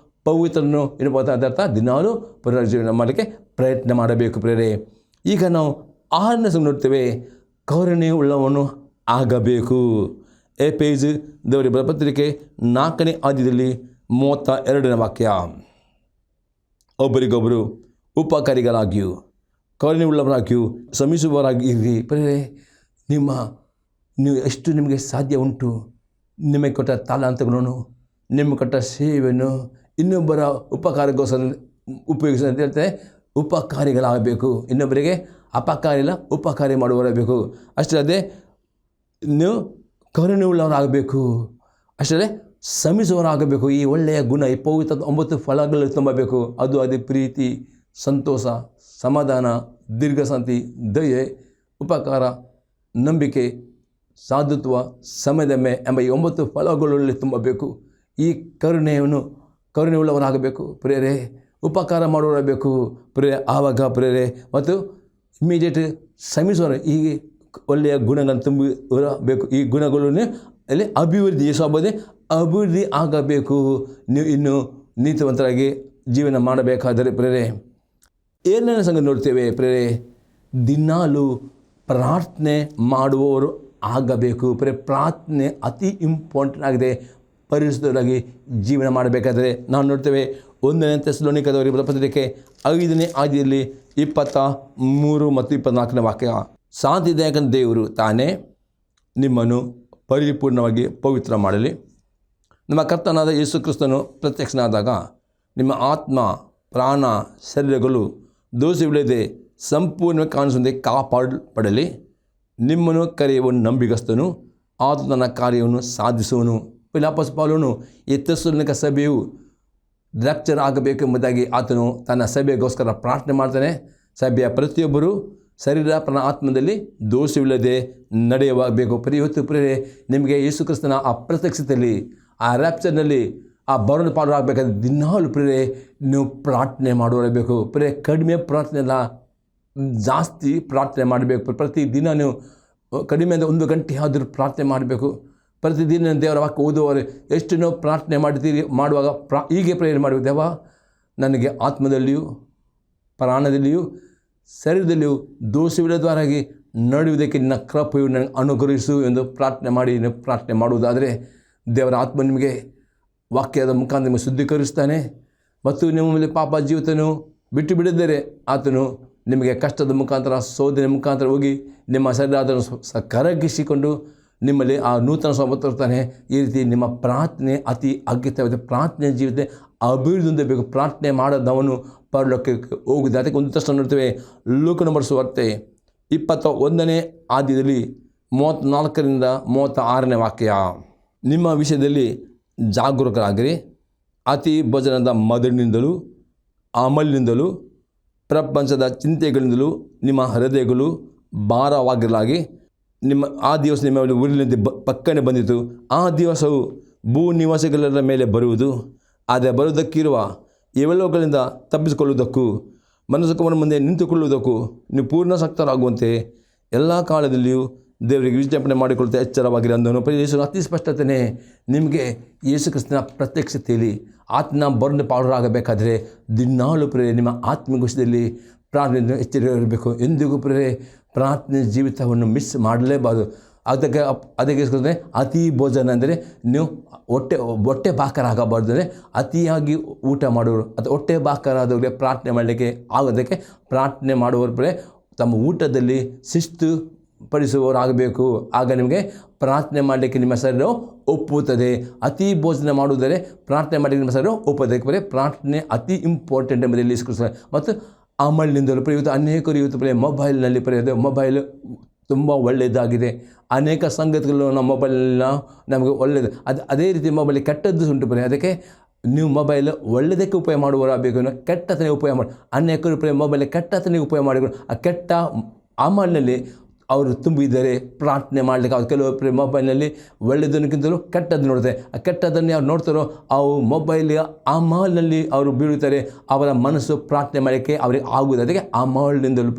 Speaker 1: ಪವಿತ್ರನು ಏನಪ್ಪ ದಿನಾಲು ಪುನರ್ಜೀವನ ಮಾಡಲಿಕ್ಕೆ ಪ್ರಯತ್ನ ಮಾಡಬೇಕು. ಪ್ರೇರೆ ಈಗ ನಾವು 6ನೇ ನೋಡ್ತೇವೆ, ಕರುಣೆ ಉಳ್ಳವನು ಆಗಬೇಕು. ಎಫೆಸ ದೇವರ ಪತ್ರಿಕೆ 4ನೇ ಅಧ್ಯಾಯದಲ್ಲಿ 32ನೇ ವಾಕ್ಯ. ಒಬ್ಬರಿಗೊಬ್ಬರು ಉಪಕಾರಿಗಳಾಗಿಯೂ ಕರುಣೆಯುಳ್ಳವರಾಗಿಯೂ ಶ್ರಮಿಸುವವರಾಗಿರಿ. ಪ್ರಿಯರೇ, ನೀವು ಎಷ್ಟು ನಿಮಗೆ ಸಾಧ್ಯ ಉಂಟು ನಿಮಗೆ ಕೊಟ್ಟ ತಾಲಾಂತಗಳನ್ನು, ನಿಮಗೆ ಕೊಟ್ಟ ಸೇವೆಯನ್ನು ಇನ್ನೊಬ್ಬರ ಉಪಕಾರಗೋಸ್ಕರ ಉಪಯೋಗಿಸ ಅಂತ ಹೇಳ್ತಾರೆ. ಉಪಕಾರಿಗಳಾಗಬೇಕು, ಇನ್ನೊಬ್ಬರಿಗೆ ಅಪಕಾರಿ ಇಲ್ಲ ಉಪಕಾರಿ ಮಾಡುವವರಾಗಬೇಕು. ಅಷ್ಟೇ ಅಲ್ಲದೆ ನೀವು ಕರುಣೆಯುಳ್ಳವರಾಗಬೇಕು, ಅಷ್ಟೇ ಶ್ರಮಿಸುವವರಾಗಬೇಕು. ಈ ಒಳ್ಳೆಯ ಗುಣ, ಈ ಪವಿತ್ರ 9 ಫಲಗಳು ತುಂಬಬೇಕು. ಅದು ಅದೇ ಪ್ರೀತಿ, ಸಂತೋಷ, ಸಮಾಧಾನ, ದೀರ್ಘಶಾಂತಿ, ದಯೆ, ಉಪಕಾರ, ನಂಬಿಕೆ, ಸಾಧುತ್ವ, ಸಮಯದಮ್ಮೆ ಎಂಬ ಈ 9 ಫಲಗಳಲ್ಲಿ ತುಂಬಬೇಕು. ಈ ಕರುಣೆಯುಳ್ಳವರಾಗಬೇಕು ಪ್ರಿಯರೇ, ಉಪಕಾರ ಮಾಡುವವರಾಗಬೇಕು ಪ್ರಿಯರೇ. ಆವಾಗ ಪ್ರಿಯರೇ ಮತ್ತು ಇಮಿಡಿಯೇಟ್ ಶ್ರಮಿಸುವವರು ಈ ಒಳ್ಳೆಯ ಗುಣಗಳನ್ನು ತುಂಬಿರಬೇಕು. ಈ ಗುಣಗಳನ್ನು ಅಲ್ಲಿ ಅಭಿವೃದ್ಧಿ, ಅಭಿವೃದ್ಧಿ ಆಗಬೇಕು. ನೀವು ಇನ್ನೂ ನೀತಿವಂತರಾಗಿ ಜೀವನ ಮಾಡಬೇಕಾದರೆ ಪ್ರಿಯರೇ ಏನೇನು ಸಂಗತಿ ನೋಡ್ತೇವೆ ಪ್ರಿಯರೇ, ದಿನಾಲು ಪ್ರಾರ್ಥನೆ ಮಾಡುವವರು ಆಗಬೇಕು. ಪ್ರಾರ್ಥನೆ ಅತಿ ಇಂಪಾರ್ಟೆಂಟ್ ಆಗಿದೆ. ಪರಿಶುದ್ಧರಾಗಿ ಜೀವನ ಮಾಡಬೇಕಾದರೆ ನಾವು ನೋಡ್ತೇವೆ 1ನೇ ಥೆಸಲೋನಿಕದವರ ಪತ್ರಿಕೆ 5ನೇ ಅಧ್ಯಾಯದಲ್ಲಿ 23 ಮತ್ತು 24ನೇ ವಾಕ್ಯ. ಶಾಂತಿದಾಯಕ ದೇವರು ತಾನೇ ನಿಮ್ಮನ್ನು ಪರಿಪೂರ್ಣವಾಗಿ ಪವಿತ್ರ ಮಾಡಲಿ. ನಮ್ಮ ಕರ್ತನಾದ ಯೇಸು ಕ್ರಿಸ್ತನು ಪ್ರತ್ಯಕ್ಷನಾದಾಗ ನಿಮ್ಮ ಆತ್ಮ, ಪ್ರಾಣ, ಶರೀರಗಳು ದೋಷವಿಲ್ಲದೆ ಸಂಪೂರ್ಣವಾಗಿ ಕಾಣಿಸುವಂತೆ ಕಾಪಾಡಲ್ಪಡಲಿ. ನಿಮ್ಮನ್ನು ಕರೆಯುವ ನಂಬಿಗಸ್ತನು, ಆತ ತನ್ನ ಕಾರ್ಯವನ್ನು ಸಾಧಿಸುವನು. ಅಪೊಸ್ತಲ ಪೌಲನು ಈ ಥೆಸಲೋನಿಕ ಸಭೆಯು ರ್ಯಾಪ್ಚರ್ ಆಗಬೇಕು ಎಂಬುದಾಗಿ ಆತನು ತನ್ನ ಸಭೆಗೋಸ್ಕರ ಪ್ರಾರ್ಥನೆ ಮಾಡ್ತಾನೆ. ಸಭೆಯ ಪ್ರತಿಯೊಬ್ಬರು ಶರೀರ, ಪ್ರಾಣ, ಆತ್ಮದಲ್ಲಿ ದೋಷವಿಲ್ಲದೆ ನಡೆಯಬೇಕು. ಇವತ್ತು ಪ್ರಿಯರೇ, ನಿಮಗೆ ಯೇಸು ಕ್ರಿಸ್ತನ ಆ ಪ್ರತ್ಯಕ್ಷತೆಯಲ್ಲಿ, ಆ ರ್ಯಾಪ್ಚರ್ನಲ್ಲಿ ಆ ಬರೋಣ ಪಾಲರಾಗಬೇಕಾದ್ರೆ ದಿನಾಲು ಪ್ರಿಯರೇ ನೀವು ಪ್ರಾರ್ಥನೆ ಮಾಡುವರಬೇಕು. ಪ್ರಿಯರೇ, ಕಡಿಮೆ ಪ್ರಾರ್ಥನೆ ಅಲ್ಲ, ಜಾಸ್ತಿ ಪ್ರಾರ್ಥನೆ ಮಾಡಬೇಕು. ಪ್ರತಿದಿನ ನೀವು ಕಡಿಮೆ ಅಂದರೆ 1 ಗಂಟೆ ಆದರೂ ಪ್ರಾರ್ಥನೆ ಮಾಡಬೇಕು. ಪ್ರತಿದಿನ ದೇವರ ವಾಕ್ಯ ಓದುವವರು ಎಷ್ಟು ನಾವು ಪ್ರಾರ್ಥನೆ ಮಾಡುವಾಗ ಹೀಗೆ ಪ್ರೇರಣೆ ಮಾಡಬೇಕು. ದೇವ, ನನಗೆ ಆತ್ಮದಲ್ಲಿಯೂ ಪ್ರಾಣದಲ್ಲಿಯೂ ಶರೀರದಲ್ಲಿಯೂ ದೋಷವಿಲ್ಲದವರಾಗಿ ನಡೆಯುವುದಕ್ಕೆ ನಿನ್ನ ಕೃಪೆಯು ನನಗೆ ಅನುಗ್ರಹಿಸು ಎಂದು ಪ್ರಾರ್ಥನೆ ಮಾಡುವುದಾದರೆ ದೇವರ ಆತ್ಮ ನಿಮಗೆ ವಾಕ್ಯದ ಮುಖಾಂತರ ನಿಮಗೆ ಶುದ್ಧೀಕರಿಸ್ತಾನೆ. ಮತ್ತು ನಿಮ್ಮ ಮೇಲೆ ಪಾಪ ಜೀವಿತನು ಬಿಟ್ಟು ಬಿಡಿದರೆ ಆತನು ನಿಮಗೆ ಕಷ್ಟದ ಮುಖಾಂತರ, ಶೋಧನೆ ಮುಖಾಂತರ ಹೋಗಿ ನಿಮ್ಮ ಶರೀರ ಅದನ್ನು ಕರಗಿಸಿಕೊಂಡು ನಿಮ್ಮಲ್ಲಿ ಆ ನೂತನ ಸ್ವಭಾವ ತರ್ತಾನೆ. ಈ ರೀತಿ ನಿಮ್ಮ ಪ್ರಾರ್ಥನೆ ಅತಿ ಅಗತ್ಯವಾದ. ಪ್ರಾರ್ಥನೆ ಜೀವಿತ ಅಭಿವೃದ್ಧಿ ಹೊಂದಬೇಕು. ಪ್ರಾರ್ಥನೆ ಮಾಡದವನು ಪರಲೋಕಕ್ಕೆ ಹೋಗುತ್ತದೆ. ಅದಕ್ಕೆ ಒಂದು ತಕ್ಷಣ ನೋಡ್ತೇವೆ, ಲೂಕನ ವಾರ್ತೆ 21ನೇ ಅಧ್ಯಾಯದಲ್ಲಿ 34ರಿಂದ 36ನೇ ವಾಕ್ಯ. ನಿಮ್ಮ ವಿಷಯದಲ್ಲಿ ಜಾಗರೂಕರಾಗಿರಿ. ಅತಿ ಭೋಜನದ ಮದನಿಂದಲೂ ಅಮಲಿನಿಂದಲೂ ಪ್ರಪಂಚದ ಚಿಂತೆಗಳಿಂದಲೂ ನಿಮ್ಮ ಹೃದಯಗಳು ಭಾರವಾಗಿರಲಾಗಿ ಆ ದಿವಸ ನಿಮ್ಮ ಊರಿನಲ್ಲಿ ಪಕ್ಕನೆ ಬಂದಿತು. ಆ ದಿವಸವು ಭೂ ನಿವಾಸಿಗಳೆಲ್ಲರ ಮೇಲೆ ಬರುವುದು. ಆದರೆ ಬರುವುದಕ್ಕಿರುವ ಇವೆಲ್ಲವುಗಳಿಂದ ತಪ್ಪಿಸಿಕೊಳ್ಳುವುದಕ್ಕೂ ಮನಸ್ಸುಕವನ ಮುಂದೆ ನಿಂತುಕೊಳ್ಳುವುದಕ್ಕೂ ನೀವು ಪೂರ್ಣ ಶಕ್ತರಾಗುವಂತೆ ಎಲ್ಲ ಕಾಲದಲ್ಲಿಯೂ ದೇವರಿಗೆ ವಿಜ್ಞಾಪನೆ ಮಾಡಿಕೊಳ್ಳುತ್ತಾ ಎಚ್ಚರವಾಗಿರಿ ಅಂದನು. ಯೇಸು ಅತಿ ಸ್ಪಷ್ಟತೆ ನಿಮಗೆ ಯೇಸು ಕ್ರಿಸ್ತನ ಪ್ರತ್ಯಕ್ಷತೆಯಲ್ಲಿ ಆತ್ಮನ ಬರಲು ಪಾಲರಾಗಬೇಕಾದರೆ ದಿನಾಲು ಪ್ರೇರೆ ನಿಮ್ಮ ಆತ್ಮಗೋಷ್ಠದಲ್ಲಿ ಪ್ರಾರ್ಥನೆ ಎಚ್ಚರಿರಬೇಕು. ಎಂದಿಗೂ ಪ್ರೇರೆ ಪ್ರಾರ್ಥನೆ ಜೀವಿತವನ್ನು ಮಿಸ್ ಮಾಡಲೇಬಾರದು. ಅದಕ್ಕೆ ಅತಿ ಭೋಜನ ಅಂದರೆ ನೀವು ಹೊಟ್ಟೆ ಬಾಕರಾಗಬಾರ್ದು. ಅಂದರೆ ಅತಿಯಾಗಿ ಊಟ ಮಾಡೋರು ಅಥವಾ ಹೊಟ್ಟೆ ಬಾಕರಾದವರಿಗೆ ಪ್ರಾರ್ಥನೆ ಮಾಡಲಿಕ್ಕೆ ಆಗೋದಕ್ಕೆ ಪ್ರಾರ್ಥನೆ ಮಾಡುವವರೇ ತಮ್ಮ ಊಟದಲ್ಲಿ ಶಿಸ್ತು ಪಡಿಸುವವರಾಗಬೇಕು. ಆಗ ನಿಮಗೆ ಪ್ರಾರ್ಥನೆ ಮಾಡಲಿಕ್ಕೆ ನಿಮ್ಮ ಶರೀರ ಒಪ್ಪುತ್ತದೆ. ಅತಿ ಭೋಜನ ಮಾಡುವುದರೆ ಪ್ರಾರ್ಥನೆ ಮಾಡಲಿಕ್ಕೆ ನಿಮ್ಮ ಶರೀರ ಒಪ್ಪೋದಕ್ಕೆ ಪ್ರಾರ್ಥನೆ ಅತಿ ಇಂಪಾರ್ಟೆಂಟ್ ಎಂಬುದರಲ್ಲಿ ಇಸ್ಕೊಳ್ತಾರೆ. ಮತ್ತು ಅಮಲಿನಿಂದಲೂ ಇವತ್ತು ಅನೇಕರು ಇವತ್ತು ಮೊಬೈಲ್ನಲ್ಲಿ ಮೊಬೈಲ್ ತುಂಬ ಒಳ್ಳೆಯದಾಗಿದೆ. ಅನೇಕ ಸಂಗತಿಗಳು ನಮ್ಮ ಮೊಬೈಲ್ನ ನಮಗೆ ಒಳ್ಳೆಯದು. ಅದೇ ರೀತಿ ಮೊಬೈಲ್ ಕೆಟ್ಟದ್ದು ಉಂಟು ಅದಕ್ಕೆ ನೀವು ಮೊಬೈಲ್ ಒಳ್ಳೆಯದಕ್ಕೆ ಉಪಯೋಗ ಮಾಡುವವರಾಗಬೇಕು, ಕೆಟ್ಟತನೇ ಉಪಯೋಗ ಮಾಡಿ. ಅನೇಕರು ಮೊಬೈಲ್ ಕೆಟ್ಟತನೇ ಉಪಯೋಗ ಮಾಡಿಕೊಂಡು ಆ ಕೆಟ್ಟ ಅಮಲಿನಲ್ಲಿ ಅವರು ತುಂಬಿದ್ದಾರೆ. ಪ್ರಾರ್ಥನೆ ಮಾಡಲಿಕ್ಕೆ ಅವ್ರು ಕೆಲವು ಮೊಬೈಲ್ನಲ್ಲಿ ಒಳ್ಳೆಯದಕ್ಕಿಂತಲೂ ಕೆಟ್ಟದ್ದು ನೋಡ್ತಾರೆ. ಆ ಕೆಟ್ಟದನ್ನು ಯಾರು ನೋಡ್ತಾರೋ ಅವು ಮೊಬೈಲ್ ಅಮಲಿನಲ್ಲಿ ಅವರು ಬೀಳುತ್ತಾರೆ. ಅವರ ಮನಸ್ಸು ಪ್ರಾರ್ಥನೆ ಮಾಡಲಿಕ್ಕೆ ಅವರಿಗೆ ಆಗುವುದು. ಅದಕ್ಕೆ ಅಮಲಿನಿಂದಲೂ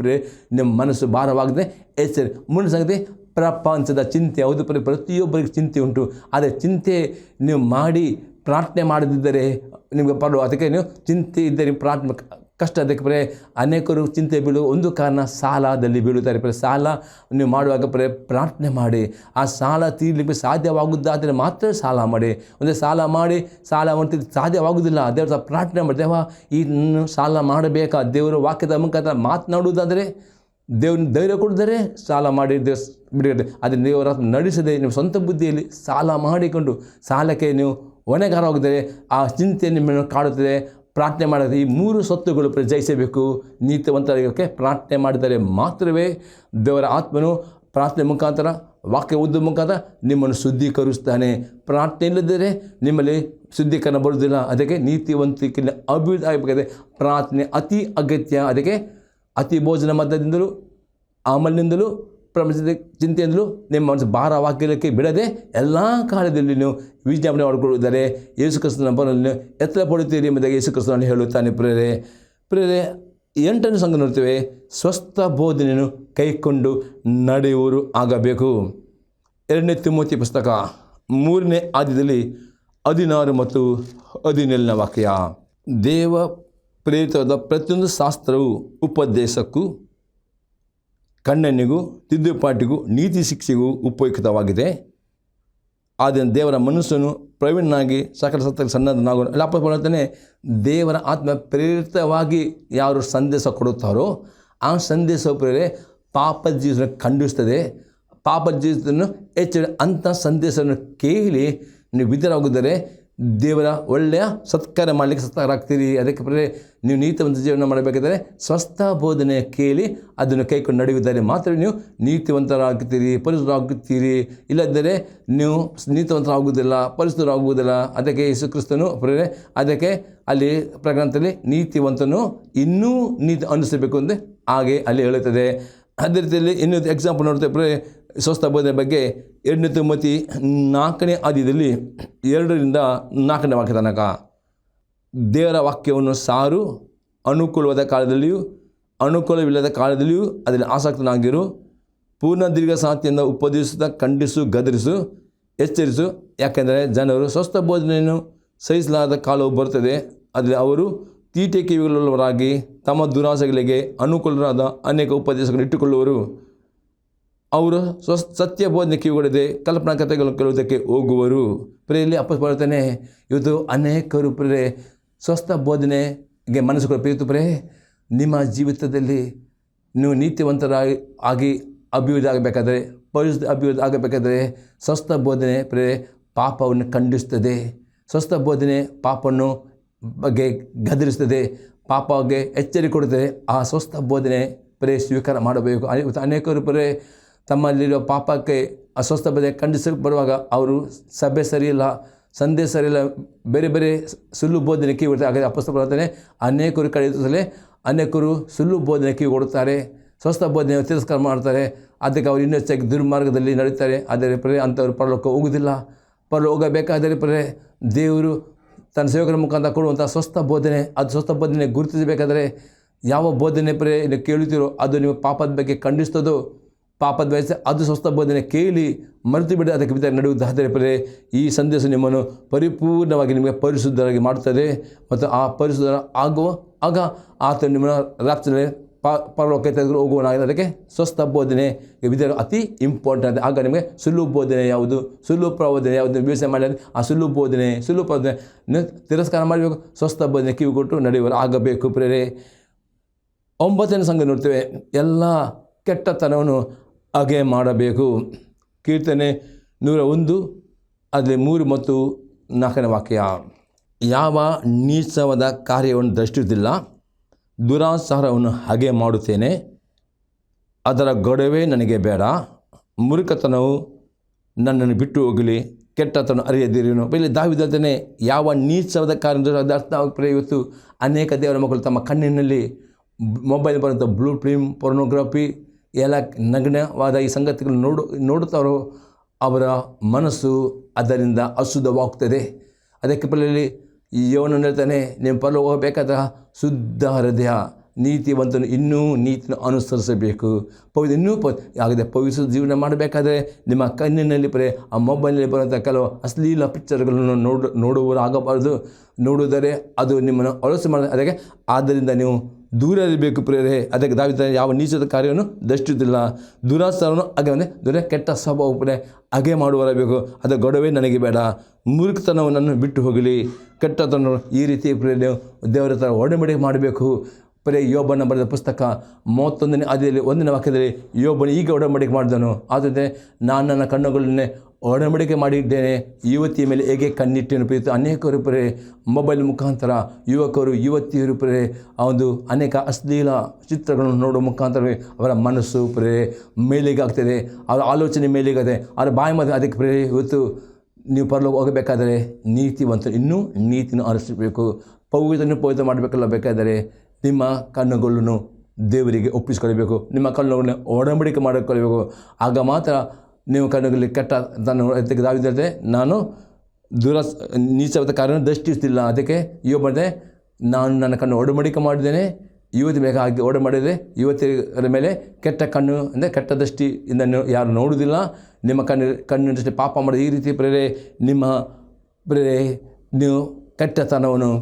Speaker 1: ನಿಮ್ಮ ಮನಸ್ಸು ಭಾರವಾಗದೆ ಎಚ್ಚರಿ. ಮುಂದೆ ಸಂಗತಿ ಪ್ರಪಂಚದ ಚಿಂತೆ. ಹೌದು ಪ್ರತಿಯೊಬ್ಬರಿಗೆ ಚಿಂತೆ ಉಂಟು. ಆದರೆ ಚಿಂತೆ ನೀವು ಮಾಡಿ ಪ್ರಾರ್ಥನೆ ಮಾಡದಿದ್ದರೆ ನಿಮಗೆ ಪಡುವ. ಅದಕ್ಕೆ ನೀವು ಚಿಂತೆ ಇದ್ದರೆ ಪ್ರಾರ್ಥನೆ ಕಷ್ಟ. ಅದಕ್ಕೆ ಪ್ರೇ ಅನೇಕರು ಚಿಂತೆ ಬೀಳುವ ಒಂದು ಕಾರಣ ಸಾಲದಲ್ಲಿ ಬೀಳುತ್ತಾರೆ. ಸಾಲ ನೀವು ಮಾಡುವಾಗ ಪ್ರಾರ್ಥನೆ ಮಾಡಿ ಆ ಸಾಲ ತೀರಲಿಕ್ಕೆ ಸಾಧ್ಯವಾಗುವುದಾದರೆ ಮಾತ್ರ ಸಾಲ ಮಾಡಿ. ಒಂದು ಸಾಲ ಮಾಡಿ ಸಾಲ ಸಾಧ್ಯವಾಗುವುದಿಲ್ಲ, ದೇವರ ಪ್ರಾರ್ಥನೆ ಮಾಡಿ, ದೇವ ಇನ್ನು ಸಾಲ ಮಾಡಬೇಕಾ, ದೇವರ ವಾಕ್ಯದ ಮುಖಾಂತರ ಮಾತನಾಡುವುದಾದರೆ ದೇವ್ರನ್ನ ಧೈರ್ಯ ಕೊಡಿದರೆ ಸಾಲ ಮಾಡಿ ಬಿಡುಗಡೆ. ಆದರೆ ದೇವರ ನಡೆಸದೆ ನೀವು ಸ್ವಂತ ಬುದ್ಧಿಯಲ್ಲಿ ಸಾಲ ಮಾಡಿಕೊಂಡು ಸಾಲಕ್ಕೆ ನೀವು ಹೊಣೆಗಾರವಾಗಿದ್ದರೆ ಆ ಚಿಂತೆ ನಿಮ್ಮನ್ನು ಕಾಡುತ್ತದೆ. ಪ್ರಾರ್ಥನೆ ಮಾಡಿದರೆ ಈ 3 ಸ್ವತ್ತುಗಳು ಜಯಿಸಬೇಕು. ನೀತಿವಂತರಿಗೆ ಪ್ರಾರ್ಥನೆ ಮಾಡಿದರೆ ಮಾತ್ರವೇ ದೇವರ ಆತ್ಮನು ಪ್ರಾರ್ಥನೆ ಮುಖಾಂತರ ವಾಕ್ಯ ಓದುವ ಮುಖಾಂತರ ನಿಮ್ಮನ್ನು ಶುದ್ಧೀಕರಿಸ್ತಾನೆ. ಪ್ರಾರ್ಥನೆ ಇಲ್ಲದಿದ್ದರೆ ನಿಮ್ಮಲ್ಲಿ ಶುದ್ಧೀಕರಣ ಬರುವುದಿಲ್ಲ. ಅದಕ್ಕೆ ನೀತಿವಂತಿಕೆ ಅಭಿವೃದ್ಧಿ ಆಗಬೇಕಾದ್ರೆ ಪ್ರಾರ್ಥನೆ ಅತಿ ಅಗತ್ಯ. ಅದಕ್ಕೆ ಅತಿ ಭೋಜನ ಮಧ್ಯದಿಂದಲೂ ಆಮಲಿನಿಂದಲೂ ಪ್ರಪಂಚದ ಚಿಂತೆಯಿಂದಲೂ ನಿಮ್ಮ ಮನಸ್ಸು ಭಾರವಾಗಲಿಕ್ಕೆ ಬಿಡದೆ ಎಲ್ಲ ಕಾಲದಲ್ಲಿ ನೀವು ವಿಜ್ಞಾಪನೆ ಮಾಡಿಕೊಳ್ಳುವುದರೆ ಯೇಸು ಕ್ರಿಸ್ತನ ಬರಲು ಎತ್ತರ ಪಡುತ್ತೀರಿ ಎಂಬುದಾಗಿ ಯೇಸು ಕ್ರಿಸ್ತನಲ್ಲಿ ಹೇಳುತ್ತಾನೆ. ಪ್ರೇರೆ 8ನೇ ಸಂಘ ನೋಡ್ತೇವೆ, ಸ್ವಸ್ಥ ಬೋಧನೆಯನ್ನು ಕೈಕೊಂಡು ನಡೆಯುವರು ಆಗಬೇಕು. 2ನೇ ತಿಮೋತಿ ಪುಸ್ತಕ 3ನೇ ಅಧ್ಯಾಯದಲ್ಲಿ 16 ಮತ್ತು 17ನೇ ವಾಕ್ಯ. ದೇವ ಪ್ರೇರಿತವಾದ ಪ್ರತಿಯೊಂದು ಶಾಸ್ತ್ರವು ಉಪದೇಶಕ್ಕೂ ಖಂಡನೆಗೂ ತಿದ್ದುಪಾಟಿಗೂ ನೀತಿ ಶಿಕ್ಷೆಗೂ ಉಪಯುಕ್ತವಾಗಿದೆ. ಆದ್ದರಿಂದ ದೇವರ ಮನುಷ್ಯನು ಪ್ರವೀಣನಾಗಿ ಸಕಲ ಸತ್ಯಕ್ಕೆ ಸನ್ನದ್ಧನಾಗೋ ಹೇಳ್ತಾನೆ. ದೇವರ ಆತ್ಮ ಪ್ರೇರಿತವಾಗಿ ಯಾರು ಸಂದೇಶ ಕೊಡುತ್ತಾರೋ ಆ ಸಂದೇಶ ಪ್ರೇರೆ ಪಾಪದ ಜೀವಿತವನ್ನು ಖಂಡಿಸ್ತದೆ. ಪಾಪದ ಜೀವಿತವನ್ನು ಹೆಚ್ಚು ಅಂಥ ಸಂದೇಶವನ್ನು ಕೇಳಿ ನೀವು ವಿಧರಾಗಿದ್ದರೆ ದೇವರ ಒಳ್ಳೆಯ ಸತ್ಕಾರ ಮಾಡಲಿಕ್ಕೆ ಸತ್ಕಾರಾಗ್ತೀರಿ. ಅದಕ್ಕೆ ಪ್ರೇರೆ ನೀವು ನೀತಿವಂತ ಜೀವನ ಮಾಡಬೇಕಾದರೆ ಸ್ವಸ್ಥ ಬೋಧನೆ ಕೇಳಿ ಅದನ್ನು ಕೈಕೊಂಡು ನಡೆಯುವುದರೆ ಮಾತ್ರ ನೀವು ನೀತಿವಂತರಾಗುತ್ತೀರಿ, ಪರಿಶುದ್ಧರಾಗುತ್ತೀರಿ. ಇಲ್ಲದಿದ್ದರೆ ನೀವು ನೀತಿವಂತರಾಗುವುದಿಲ್ಲ, ಪರಿಶುದ್ಧರಾಗುವುದಿಲ್ಲ. ಅದಕ್ಕೆ ಯೇಸು ಕ್ರಿಸ್ತನು ಪ್ರೇರೆ ಅದಕ್ಕೆ ಅಲ್ಲಿ ಪ್ರಕರಣದಲ್ಲಿ ನೀತಿವಂತನು ಇನ್ನೂ ನೀತಿ ಅನುಸರಿಸಬೇಕು ಅಂದರೆ ಹಾಗೆ ಅಲ್ಲಿ ಹೇಳುತ್ತದೆ. ಅದೇ ರೀತಿಯಲ್ಲಿ ಇನ್ನೊಂದು ಎಕ್ಸಾಂಪಲ್ ನೋಡ್ತೇವೆ ಸ್ವಸ್ಥ ಬೋಧನೆ ಬಗ್ಗೆ. 2ನೇ ತಿಮೋತಿ 4ನೇ ಅಧ್ಯಾಯದಲ್ಲಿ 2ರಿಂದ 4ನೇ ವಾಕ್ಯ ತನಕ. ದೇವರ ವಾಕ್ಯವನ್ನು ಸಾರು, ಅನುಕೂಲವಾದ ಕಾಲದಲ್ಲಿಯೂ ಅನುಕೂಲವಿಲ್ಲದ ಕಾಲದಲ್ಲಿಯೂ ಅದರಲ್ಲಿ ಆಸಕ್ತನಾಗಿರು. ಪೂರ್ಣ ದೀರ್ಘ ಶಾಂತಿಯಿಂದ ಉಪದೇಶಿಸುತ್ತಾ ಖಂಡಿಸು, ಗದರಿಸು, ಎಚ್ಚರಿಸು. ಯಾಕೆಂದರೆ ಜನರು ಸ್ವಸ್ಥ ಬೋಧನೆಯನ್ನು ಸಹಿಸಲಾದ ಕಾಲವು ಬರುತ್ತದೆ. ಅದರಲ್ಲಿ ಅವರು ತೀಟೆ ಕಿವಿಗಳವರಾಗಿ ತಮ್ಮ ದುರಾಸೆಗಳಿಗೆ ಅನುಕೂಲರಾದ ಅನೇಕ ಉಪದೇಶಗಳನ್ನು ಇಟ್ಟುಕೊಳ್ಳುವರು. ಅವರು ಸತ್ಯ ಬೋಧನೆ ಕಿವಿಗೊಡದೆ ಕಲ್ಪನಾ ಕಥೆಗಳನ್ನು ಕೇಳುವುದಕ್ಕೆ ಹೋಗುವರು. ಪ್ರೇಯಲ್ಲಿ ಅಪ್ಪಸ್ತಾನೆ. ಇವತ್ತು ಅನೇಕರು ಪ್ರೇರೆ ಸ್ವಸ್ಥ ಬೋಧನೆಗೆ ಮನಸ್ಸು ಪ್ರೀತು ಪ್ರೇ ನಿಮ್ಮ ಜೀವಿತದಲ್ಲಿ ನೀವು ನೀತಿವಂತರಾಗಿ ಅಭಿವೃದ್ಧಿ ಆಗಬೇಕಾದರೆ, ಪರಿಶುದ್ಧ ಅಭಿವೃದ್ಧಿ ಆಗಬೇಕಾದರೆ ಸ್ವಸ್ಥ ಬೋಧನೆ ಪ್ರೇ ಪಾಪವನ್ನು ಖಂಡಿಸ್ತದೆ. ಸ್ವಸ್ಥ ಬೋಧನೆ ಪಾಪವನ್ನು ಬಗ್ಗೆ ಗದರಿಸ್ತದೆ, ಪಾಪಗೆ ಎಚ್ಚರಿಕೆ ಕೊಡುತ್ತದೆ. ಆ ಸ್ವಸ್ಥ ಬೋಧನೆ ಪ್ರೇ ಸ್ವೀಕಾರ ಮಾಡಬೇಕು. ಅನೇಕರು ಪ್ರೇ ತಮ್ಮಲ್ಲಿರುವ ಪಾಪಕ್ಕೆ ಅಸ್ವಸ್ಥ ಬೋಧನೆ ಖಂಡಿಸಕ್ಕೆ ಬರುವಾಗ ಅವರು ಸಭೆ ಸರಿಯಿಲ್ಲ, ಸಂದೇಶ ಸರಿಯಿಲ್ಲ, ಬೇರೆ ಬೇರೆ ಸುಳ್ಳು ಬೋಧನೆ ಕಿವಿಡ್ತಾರೆ. ಹಾಗೆ ಅಪೊಸ್ತಲ ಪ್ರಾರ್ಥನೆ ಅನೇಕರು ಕಳೆಯುತ್ತಲೇ ಅನೇಕರು ಸುಳ್ಳು ಬೋಧನೆ ಕಿವಿಗೊಡುತ್ತಾರೆ, ಸ್ವಸ್ಥ ಬೋಧನೆ ತಿರಸ್ಕಾರ ಮಾಡ್ತಾರೆ. ಅದಕ್ಕೆ ಅವರು ಇನ್ನೂ ಹೆಚ್ಚಾಗಿ ದುರ್ಮಾರ್ಗದಲ್ಲಿ ನಡೀತಾರೆ. ಆದರೆ ಪ್ರೇ ಅಂಥವ್ರು ಪರಲೋಕ ಹೋಗುವುದಿಲ್ಲ. ಹೋಗಬೇಕಾದರೆ ಪ್ರೇ ದೇವರು ತನ್ನ ಸೇವಕರ ಮುಖಾಂತರ ಕೊಡುವಂಥ ಸ್ವಸ್ಥ ಬೋಧನೆ, ಅದು ಸ್ವಸ್ಥ ಬೋಧನೆ ಗುರುತಿಸಬೇಕಾದರೆ ಯಾವ ಬೋಧನೆ ಪ್ರೇ ನೀವು ಕೇಳುತ್ತೀರೋ ಅದು ನಿಮ್ಮ ಪಾಪದ ಬಗ್ಗೆ ಖಂಡಿಸ್ತದೋ, ಪಾಪದ ವಯಸ್ಸು ಅದು ಸ್ವಸ್ಥ ಬೋಧನೆ ಕೇಳಿ ಮರೆತು ಬಿಡಿ ಅದಕ್ಕೆ ಬಿದ್ದರೆ ನಡೆಯುವುದಾದರೆ ಪ್ರೇ ಈ ಸಂದೇಶ ನಿಮ್ಮನ್ನು ಪರಿಪೂರ್ಣವಾಗಿ ನಿಮಗೆ ಪರಿಶುದ್ಧರಾಗಿ ಮಾಡುತ್ತದೆ. ಮತ್ತು ಆ ಪರಿಶುದ್ಧ ಆಗ ಆತ ನಿಮ್ಮನ್ನು ರಾತ್ರಿ ಪರಲೋಕ ತೆಗೆದು ಹೋಗುವನಾಗಿದೆ. ಅದಕ್ಕೆ ಸ್ವಸ್ಥ ಬೋಧನೆ ವಿದ್ಯಾರ್ಥಿ ಅತಿ ಇಂಪಾರ್ಟೆಂಟ್. ಆಗ ನಿಮಗೆ ಸುಳ್ಳು ಬೋಧನೆ ಯಾವುದು, ಸುಳ್ಳು ಪ್ರಬೋಧನೆ ಯಾವುದು ವಿವೇಚನೆ ಮಾಡಿ ಆ ಸುಳ್ಳು ಪ್ರಬೋಧನೆ ತಿರಸ್ಕಾರ ಮಾಡಬೇಕು. ಸ್ವಸ್ಥ ಬೋಧನೆ ಕಿವಿ ಕೊಟ್ಟು ನಡೆಯುವರು ಆಗಬೇಕು ಪ್ರೇರೆ. 9ನೇ ಸಂಘ ನೋಡ್ತೇವೆ, ಎಲ್ಲ ಕೆಟ್ಟತನವನ್ನು ಹಾಗೆ ಮಾಡಬೇಕು. ಕೀರ್ತನೆ 101 ಅದರಲ್ಲಿ 3 ಮತ್ತು 4ನೇ ವಾಕ್ಯ. ಯಾವ ನೀಚವಾದ ಕಾರ್ಯವನ್ನು ದೃಷ್ಟಿಸುವುದಿಲ್ಲ, ದುರಾಚಾರವನ್ನು ಹಾಗೆ ಮಾಡುತ್ತೇನೆ, ಅದರ ಗೊಡವೆ ನನಗೆ ಬೇಡ. ಮುರುಕತನವು ನನ್ನನ್ನು ಬಿಟ್ಟು ಹೋಗಲಿ, ಕೆಟ್ಟತನ ಅರಿಯದಿರೇನು. ಇಲ್ಲಿ ದಾವಿದನೇ ಯಾವ ನೀಚವಾದ ಕಾರ್ಯ ಅರ್ಥ ಇವತ್ತು ಅನೇಕ ದೇವರ ಮಕ್ಕಳು ತಮ್ಮ ಕಣ್ಣಿನಲ್ಲಿ ಮೊಬೈಲ್ ಬರುವಂಥ ಬ್ಲೂ ಫಿಲ್ಮ್, ಪೊರ್ನೋಗ್ರಫಿ ಎಲ್ಲ ನಗ್ನವಾದ ಈ ಸಂಗತಿಗಳು ನೋಡುತ್ತಾರೋ ಅವರ ಮನಸ್ಸು ಅದರಿಂದ ಅಶುದ್ಧವಾಗ್ತದೆ. ಅದಕ್ಕೆ ಪರದಲ್ಲಿ ಯೋನನ್ನು ಹೇಳ್ತಾನೆ, ನೀವು ಪರಲೋಕ ಹೋಗಬೇಕಾದ ಶುದ್ಧ ಹೃದಯ, ನೀತಿವಂತನು ಇನ್ನೂ ನೀತಿನ ಅನುಸರಿಸಬೇಕು. ಇನ್ನೂ ಆಗದೆ ಪವಿತ್ರ ಜೀವನ ಮಾಡಬೇಕಾದ್ರೆ ನಿಮ್ಮ ಕಣ್ಣಿನಲ್ಲಿ ಆ ಮೊಬೈಲ್ನಲ್ಲಿ ಬರುವಂಥ ಕೆಲವು ಅಶ್ಲೀಲ ಪಿಕ್ಚರ್ಗಳನ್ನು ನೋಡುವರಾಗಬಾರ್ದು. ನೋಡುವುದರೆ ಅದು ನಿಮ್ಮನ್ನು ಅಳಸು ಅದಕ್ಕೆ ಆದ್ದರಿಂದ ನೀವು ದೂರ ಇರಬೇಕು ಪ್ರಿಯರೇ. ಅದಕ್ಕೆ ದಾವೀದನು ಯಾವ ನೀಚದ ಕಾರ್ಯವನ್ನು ದೃಷ್ಟಿಸುತ್ತಿಲ್ಲ, ದುರಾಚಾರವನ್ನು ಹಾಗೆ ಕೆಟ್ಟ ಸ್ವಭಾವ ಹಾಗೆ ಮಾಡುವರಬೇಕು. ಅದರ ಗೊಡವೆ ನನಗೆ ಬೇಡ, ಮೂರ್ಖತನವನ್ನು ಬಿಟ್ಟು ಹೋಗಲಿ, ಕೆಟ್ಟತನ ಈ ರೀತಿ ಪ್ರಿಯ ದೇವರ ಹತ್ರ ಒಡಂಬಡಿಕೆ ಮಾಡಬೇಕು. ಯೋಬನ ಬರೆದ ಪುಸ್ತಕ 31ನೇ ಅಧ್ಯಾಯದಲ್ಲಿ 1ನೇ ವಾಕ್ಯದಲ್ಲಿ ಯೋಬನು ಈಗ ಒಡಂಬಡಿಕೆ ಮಾಡಿದನು. ಆದರೆ ನಾನು ನನ್ನ ಕಣ್ಣುಗಳನ್ನೇ ಒಡಂಬಡಿಕೆ ಮಾಡಿದ್ದೇನೆ, ಯುವತಿಯ ಮೇಲೆ ಹೇಗೆ ಕಣ್ಣಿಟ್ಟೇನು ಪ್ರೀತಿ. ಅನೇಕರು ಮೊಬೈಲ್ ಮುಖಾಂತರ ಯುವಕರು ಯುವತಿಯರು ಆ ಒಂದು ಅನೇಕ ಅಶ್ಲೀಲ ಚಿತ್ರಗಳನ್ನು ನೋಡುವ ಮುಖಾಂತರ ಅವರ ಮನಸ್ಸು ಮೇಲಿಗೆ ಆಗ್ತದೆ, ಅವರ ಆಲೋಚನೆ ಮೇಲಿಗದೆ, ಅವರ ಬಾಯಿ ಮಧ್ಯೆ. ಅದಕ್ಕೆ ಇವತ್ತು ನೀವು ಪರಲೋಕ ಹೋಗಬೇಕಾದರೆ ನೀತಿವಂತ ಇನ್ನೂ ನೀತಿನ ಅನಿಸಬೇಕು, ಪವಿತ್ರ ಮಾಡಬೇಕಲ್ಲ. ಬೇಕಾದರೆ ನಿಮ್ಮ ಕಣ್ಣುಗಳನ್ನು ದೇವರಿಗೆ ಒಪ್ಪಿಸಿಕೊಳ್ಬೇಕು, ನಿಮ್ಮ ಕಣ್ಣುಗಳನ್ನ ಒಡಂಬಡಿಕೆ ಮಾಡಿಕೊಳ್ಳಬೇಕು. ಆಗ ಮಾತ್ರ ನೀವು ಕಣ್ಣುಗಳಲ್ಲಿ ಕೆಟ್ಟ ದಾವೀದನು ನಾನು ನೀಚವಾದ ಕಾರ್ಯವನ್ನು ದೃಷ್ಟಿಸ್ತಿಲ್ಲ. ಅದಕ್ಕೆ ಬಂದೆ, ನಾನು ನನ್ನ ಕಣ್ಣು ಒಡಂಬಡಿಕೆ ಮಾಡಿದ್ದೇನೆ, ಯುವತಿ ಮೇಲೆ ಹಾಗೆ ಒಡಂಬಡಿದೆ, ಯುವತಿಯರ ಮೇಲೆ ಕೆಟ್ಟ ಕಣ್ಣು ಅಂದರೆ ಕೆಟ್ಟ ದೃಷ್ಟಿಯಿಂದ ಯಾರು ನೋಡುವುದಿಲ್ಲ. ನಿಮ್ಮ ಕಣ್ಣಿನ ದೃಷ್ಟಿ ಪಾಪ ಮಾಡೋದು ಈ ರೀತಿ ನಿಮ್ಮ ನೀವು ಕೆಟ್ಟತನವನ್ನು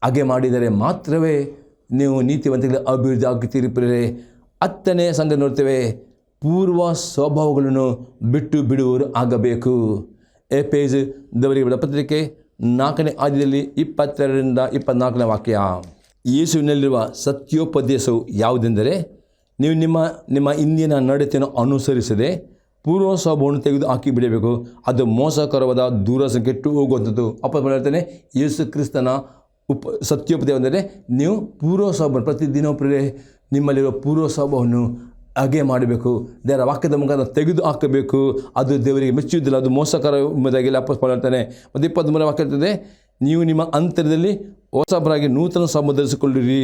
Speaker 1: ಹಾಗೆ ಮಾಡಿದರೆ ಮಾತ್ರವೇ ನೀವು ನೀತಿವಂತರಿಗೆ ಅಭಿವೃದ್ಧಿ ಆಗುತ್ತೀರಿ. 10ನೇ ಸಂಘ ನೋಡ್ತೇವೆ, ಪೂರ್ವ ಸ್ವಭಾವಗಳನ್ನು ಬಿಟ್ಟು ಬಿಡುವವರು ಆಗಬೇಕು. ಎಫೆಸ ದವರಿಗೆ ಬರೆದ ಪತ್ರಿಕೆ 4ನೇ ಅಧ್ಯಾಯದಲ್ಲಿ 22ರಿಂದ 24ನೇ ವಾಕ್ಯ. ಯೇಸುವಿನಲ್ಲಿರುವ ಸತ್ಯೋಪದೇಶವು ಯಾವುದೆಂದರೆ, ನೀವು ನಿಮ್ಮ ಇಂದಿನ ನಡತೆಯನ್ನು ಅನುಸರಿಸದೆ ಪೂರ್ವ ಸ್ವಭಾವವನ್ನು ತೆಗೆದು ಹಾಕಿ ಬಿಡಬೇಕು. ಅದು ಮೋಸಕರವಾದ ದುರಾಸೆ ಕೆಟ್ಟು ಹೋಗುವಂಥದ್ದು. ಹೇಳ್ತಾನೆ, ಯೇಸು ಕ್ರಿಸ್ತನ ಸತ್ಯೋಪದೇಶ ಅಂದರೆ ನೀವು ಪೂರ್ವ ಸ್ವಭಾವ ಪ್ರತಿದಿನ ನಿಮ್ಮಲ್ಲಿರುವ ಪೂರ್ವ ಸ್ವಭಾವವನ್ನು ಹಾಗೆ ಮಾಡಬೇಕು. ದೇವರ ವಾಕ್ಯದ ಮುಖಾಂತರ ತೆಗೆದು ಹಾಕಬೇಕು. ಅದು ದೇವರಿಗೆ ಮೆಚ್ಚುವುದಿಲ್ಲ, ಅದು ಮೋಸಕರ ಎಂಬುದಾಗಿ ಅಪೊಸ್ತಲನು ಹೇಳ್ತಾನೆ. ಮತ್ತು 23ನೇ ವಾಕ್ಯ ಇರ್ತದೆ, ನೀವು ನಿಮ್ಮ ಅಂತರದಲ್ಲಿ ಹೊಸಬರಾಗಿ ನೂತನ ಸ್ವಭಾವ ಧರಿಸಿಕೊಳ್ಳಿರಿ.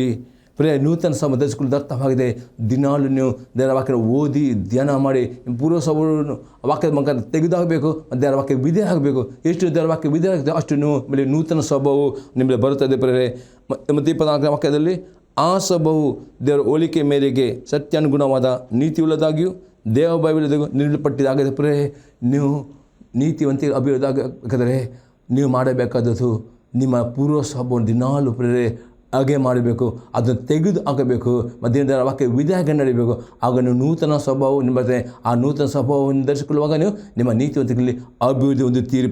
Speaker 1: ನೂತನ ಸ್ವಭಾವ ಧರಿಸಿಕೊಳ್ಳುವುದು ಅರ್ಥವಾಗಿದೆ. ದಿನಾಲು ನೀವು ದೇವರ ವಾಕ್ಯ ಓದಿ ಧ್ಯಾನ ಮಾಡಿ ಪೂರ್ವ ಸ್ವಭಾವವನ್ನು ವಾಕ್ಯದ ಮುಖಾಂತರ ತೆಗೆದುಹಾಕಬೇಕು. ದೇವರ ವಾಕ್ಯ ವಿಧೇಯ ಆಗಬೇಕು. ಎಷ್ಟು ದೇವರ ವಾಕ್ಯ ವಿಧೇಯ ಆಗುತ್ತೆ ಅಷ್ಟು ಮೇಲೆ ನೂತನ ಸ್ವಭಾವವು ನಿಮಗೆ ಬರುತ್ತದೆ. ಮತ್ತು 24ನೇ ವಾಕ್ಯದಲ್ಲಿ, ಆ ಸ್ವಭಾವವು ದೇವರ ಹೋಲಿಕೆ ಮೇರೆಗೆ ಸತ್ಯಾನುಗುಣವಾದ ನೀತಿಯುಳ್ಳದಾಗಿಯೂ ದೇವಭಯವಿಲ್ಲದಾಗಿಯೂ ನಿರ್ಣಯಪಟ್ಟಿದ್ದಾಗಿದೆ. ನೀವು ನೀತಿವಂತಿಗೆ ಅಭಿವೃದ್ಧಿ ಆಗಬೇಕಾದರೆ ನೀವು ಮಾಡಬೇಕಾದದ್ದು ನಿಮ್ಮ ಪೂರ್ವ ಸ್ವಭಾವವನ್ನು ದಿನಾಲು ಹಾಗೆ ಮಾಡಬೇಕು, ಅದನ್ನು ತೆಗೆದು ಹಾಕಬೇಕು. ಮತ್ತು ದೇವರ ವಾಕ್ಯ ವಿಧೇಯವಾಗಿ ನಡೀಬೇಕು. ಆಗ ನೀವು ನೂತನ ಸ್ವಭಾವ ನಿಮ್ಮ ಆ ನೂತನ ಸ್ವಭಾವವನ್ನು ಧರಿಸಿಕೊಳ್ಳುವಾಗ ನೀವು ನಿಮ್ಮ ನೀತಿವಂತಿಕೆಯಲ್ಲಿ ಅಭಿವೃದ್ಧಿ ಹೊಂದುತ್ತೀರಿ.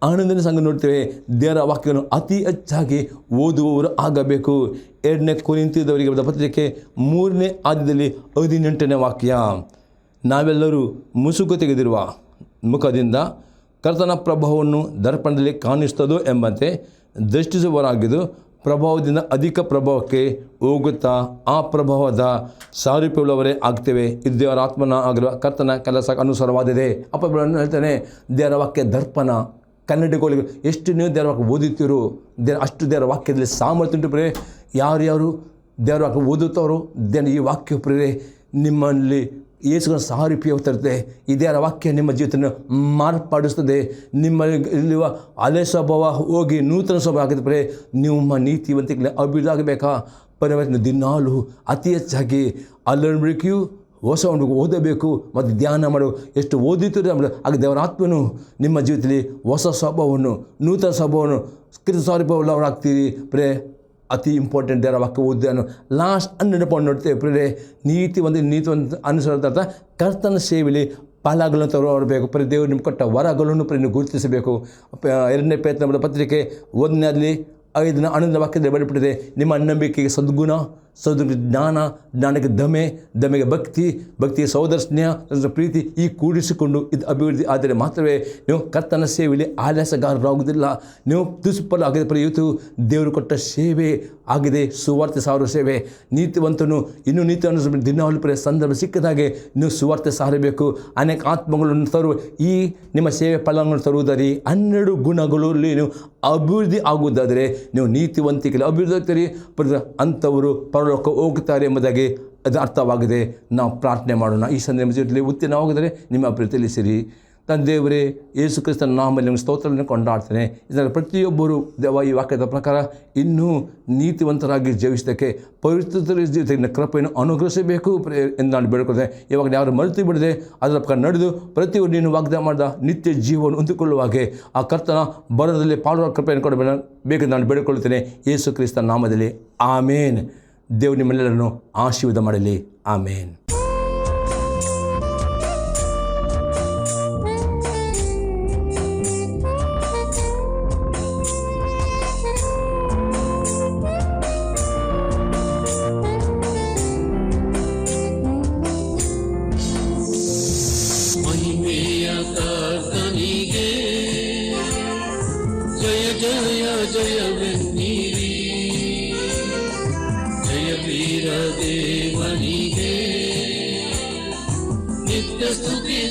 Speaker 1: ಆನಂದನ ಸಂಘ ನೋಡ್ತೇವೆ, ದೇವರ ವಾಕ್ಯವನ್ನು ಅತಿ ಹೆಚ್ಚಾಗಿ ಓದುವವರು ಆಗಬೇಕು. 2ನೇ ಕೊರಿಂಥದವರಿಗೆ ಬರೆದ ಪತ್ರಿಕೆ 3ನೇ ಅಧ್ಯಾಯದಲ್ಲಿ 18ನೇ ವಾಕ್ಯ. ನಾವೆಲ್ಲರೂ ಮುಸುಕು ತೆಗೆದಿರುವ ಮುಖದಿಂದ ಕರ್ತನ ಪ್ರಭಾವವನ್ನು ದರ್ಪಣದಲ್ಲಿ ಕಾಣಿಸ್ತದೋ ಎಂಬಂತೆ ದೃಷ್ಟಿಸುವವರಾಗಿದ್ದು, ಪ್ರಭಾವದಿಂದ ಅಧಿಕ ಪ್ರಭಾವಕ್ಕೆ ಹೋಗುತ್ತಾ ಆ ಪ್ರಭಾವದ ಸಾರೂಪ್ಯವುಳ್ಳವರೇ ಆಗ್ತೇವೆ. ಇದು ದೇವರ ಆತ್ಮನ ಆಗಿರುವ ಕರ್ತನ ಕೆಲಸ ಅನುಸಾರವಾದಿದೆ. ಹೇಳ್ತಾನೆ, ದೇವರ ವಾಕ್ಯ ದರ್ಪಣ. ಕನ್ನಡಿಗಳಿಗೆ ಎಷ್ಟು ನೀವು ದೇವರ ವಾಕ್ಯ ಓದುತ್ತೀರೋ ಅಷ್ಟು ದೇವರ ವಾಕ್ಯದಲ್ಲಿ ಸಾಮರ್ಥ್ಯ ಉಂಟು. ಯಾರ್ಯಾರು ದೇವರ ವಾಕ್ಯ ಓದುತ್ತವರು ಈ ವಾಕ್ಯ ನಿಮ್ಮಲ್ಲಿ ಯೇಸುವಿನ ಸಾರೂಪ್ಯ ತರುತ್ತೆ. ಈ ದೇವರ ವಾಕ್ಯ ನಿಮ್ಮ ಜೀವಿತವನ್ನು ಮಾರ್ಪಡಿಸ್ತದೆ. ನಿಮ್ಮಲ್ಲಿರುವ ಹಳೆ ಸ್ವಭಾವ ಹೋಗಿ ನೂತನ ಸ್ವಭಾವ ಆಗುತ್ತೆ. ನಿಮ್ಮ ನೀತಿವಂತಿಕೆ ಅಭಿವೃದ್ಧಿ ಆಗಬೇಕಾ? ಪರಿವರ್ತನೆ ದಿನಾಲು ಅತಿ ಹೆಚ್ಚಾಗಿ ಅಲ್ಲಂಬಿಕೆಯು ಹೊಸ ಓದಬೇಕು ಮತ್ತು ಧ್ಯಾನ ಮಾಡು. ಎಷ್ಟು ಓದಿತು ಆಗ ದೇವರ ಆತ್ಮನು ನಿಮ್ಮ ಜೀವಿತದಲ್ಲಿ ಹೊಸ ಸ್ವಭಾವವನ್ನು ನೂತನ ಸ್ವಭಾವವನ್ನು ಸಾರೂಪ್ಯವುಳ್ಳವರಾಗ್ತೀರಿ. ಅತಿ ಇಂಪಾರ್ಟೆಂಟ್ ದೇವರ ವಾಕ್ಯ ಓದಿದನು. ಲಾಸ್ಟ್ 12 ಪಾಯಿಂಟ್ ನೋಡ್ತೇವೆ. ನೀತಿವಂತ ಅನುಸರಿಸಿದ ಕರ್ತನ ಸೇವೆಯಲ್ಲಿ ಫಲಗಳನ್ನು ತರಬೇಕು. ದೇವರು ನಿಮ್ಗೆ ಕೊಟ್ಟ ವರಗಳನ್ನು ನೀವು ಗುರುತಿಸಬೇಕು. 2ನೇ ಪೇತ್ರನ ಪತ್ರಿಕೆ 1ನೇ 5ನೇ 11ನೇ ವಾಕ್ಯದಲ್ಲಿ ಬರೆಯಲ್ಪಟ್ಟಿದೆ, ನಿಮ್ಮ ನಂಬಿಕೆಗೆ ಸದ್ಗುಣ, ಜ್ಞಾನಕ್ಕೆ ದಮೆಗೆ ಭಕ್ತಿಗೆ ಸಹೋದರ ಸ್ನೇಹ ಪ್ರೀತಿ ಈ ಕೂಡಿಸಿಕೊಂಡು ಇದು ಅಭಿವೃದ್ಧಿ ಆದರೆ ಮಾತ್ರವೇ ನೀವು ಕರ್ತನ ಸೇವೆಯಲ್ಲಿ ಆಲಸ್ಯಗಾರರಾಗುವುದಿಲ್ಲ. ನೀವು ದುಷ್ಫಲ ಆಗಿದೆ. ಇವತ್ತು ದೇವರು ಕೊಟ್ಟ ಸೇವೆ ಆಗಿದೆ ಸುವಾರ್ತೆ ಸಾರುವ ಸೇವೆ. ನೀತಿವಂತನು ಇನ್ನೂ ನೀತಿಯನ್ನು ದಿನವಲ್ಲಿ ಸಂದರ್ಭ ಸಿಕ್ಕಿದಾಗೆ ನೀವು ಸುವಾರ್ತೆ ಸಾರಬೇಕು. ಅನೇಕ ಆತ್ಮಗಳನ್ನು ತರುವ ಈ ನಿಮ್ಮ ಸೇವೆ ಫಲಗಳನ್ನು ತರುವುದರಿ 12 ಗುಣಗಳಲ್ಲಿ ನೀವು ಅಭಿವೃದ್ಧಿ ಆಗುವುದಾದರೆ ನೀವು ನೀತಿವಂತಿಕೆಯಲ್ಲಿ ಅಭಿವೃದ್ಧಿ ಆಗ್ತೀರಿ. ಅಂಥವರು ಪರಲೋಕ ಹೋಗುತ್ತಾರೆ ಎಂಬುದಾಗಿ ಅದು ಅರ್ಥವಾಗಿದೆ. ನಾವು ಪ್ರಾರ್ಥನೆ ಮಾಡೋಣ. ಈ ಸಂದರ್ಭದಲ್ಲಿ ಉತ್ತೀರ್ಣವಾಗದರೆ ನಿಮ್ಮ ಅಭಿವೃದ್ಧಿ ತಿಳಿಸಿರಿ. ದೇವರೇ ಯೇಸು ಕ್ರಿಸ್ತನ ನಾಮದಲ್ಲಿ ನಿಮಗೆ ಸ್ತೋತ್ರವನ್ನು ಕೊಂಡಾಡ್ತೇನೆ. ಇದರ ಪ್ರತಿಯೊಬ್ಬರು ದೇವ ಈ ವಾಕ್ಯದ ಪ್ರಕಾರ ಇನ್ನೂ ನೀತಿವಂತರಾಗಿ ಜೀವಿಸೋದಕ್ಕೆ ಪವಿತ್ರ ಜೀವಿತ ಕೃಪೆಯನ್ನು ಅನುಗ್ರಹಿಸಬೇಕು ಎಂದು ನಾನು ಬೇಡಿಕೊಳ್ತೇನೆ. ಇವಾಗ ಯಾರು ಮರೆತು ಬಿಡದೆ ಅದರ ಪ್ರಕಾರ ನಡೆದು ಪ್ರತಿಯೊಂದು ನೀನು ವಾಗ್ದಾನ ಮಾಡಿದ ನಿತ್ಯ ಜೀವವನ್ನು ಹೊಂದಿಕೊಳ್ಳುವ ಹಾಗೆ ಆ ಕರ್ತನ ಬರದಲ್ಲಿ ಪಾಡುವ ಕೃಪೆಯನ್ನು ಕೊಡಬೇಕೆಂದು ನಾನು ಬೇಡಿಕೊಳ್ಳುತ್ತೇನೆ ಯೇಸು ಕ್ರಿಸ್ತನ ನಾಮದಲ್ಲಿ. ಆಮೇನ್. ದೇವರು ನಿಮ್ಮೆಲ್ಲರನ್ನು ಆಶೀರ್ವಾದ ಮಾಡಲಿ. ಆಮೇನ್.
Speaker 2: ಜಯವೆನ್ನಿರಿ, ಜಯ ವೀರ ದೇವನಿಗೆ ನಿತ್ಯ ಸ್ತುತಿ.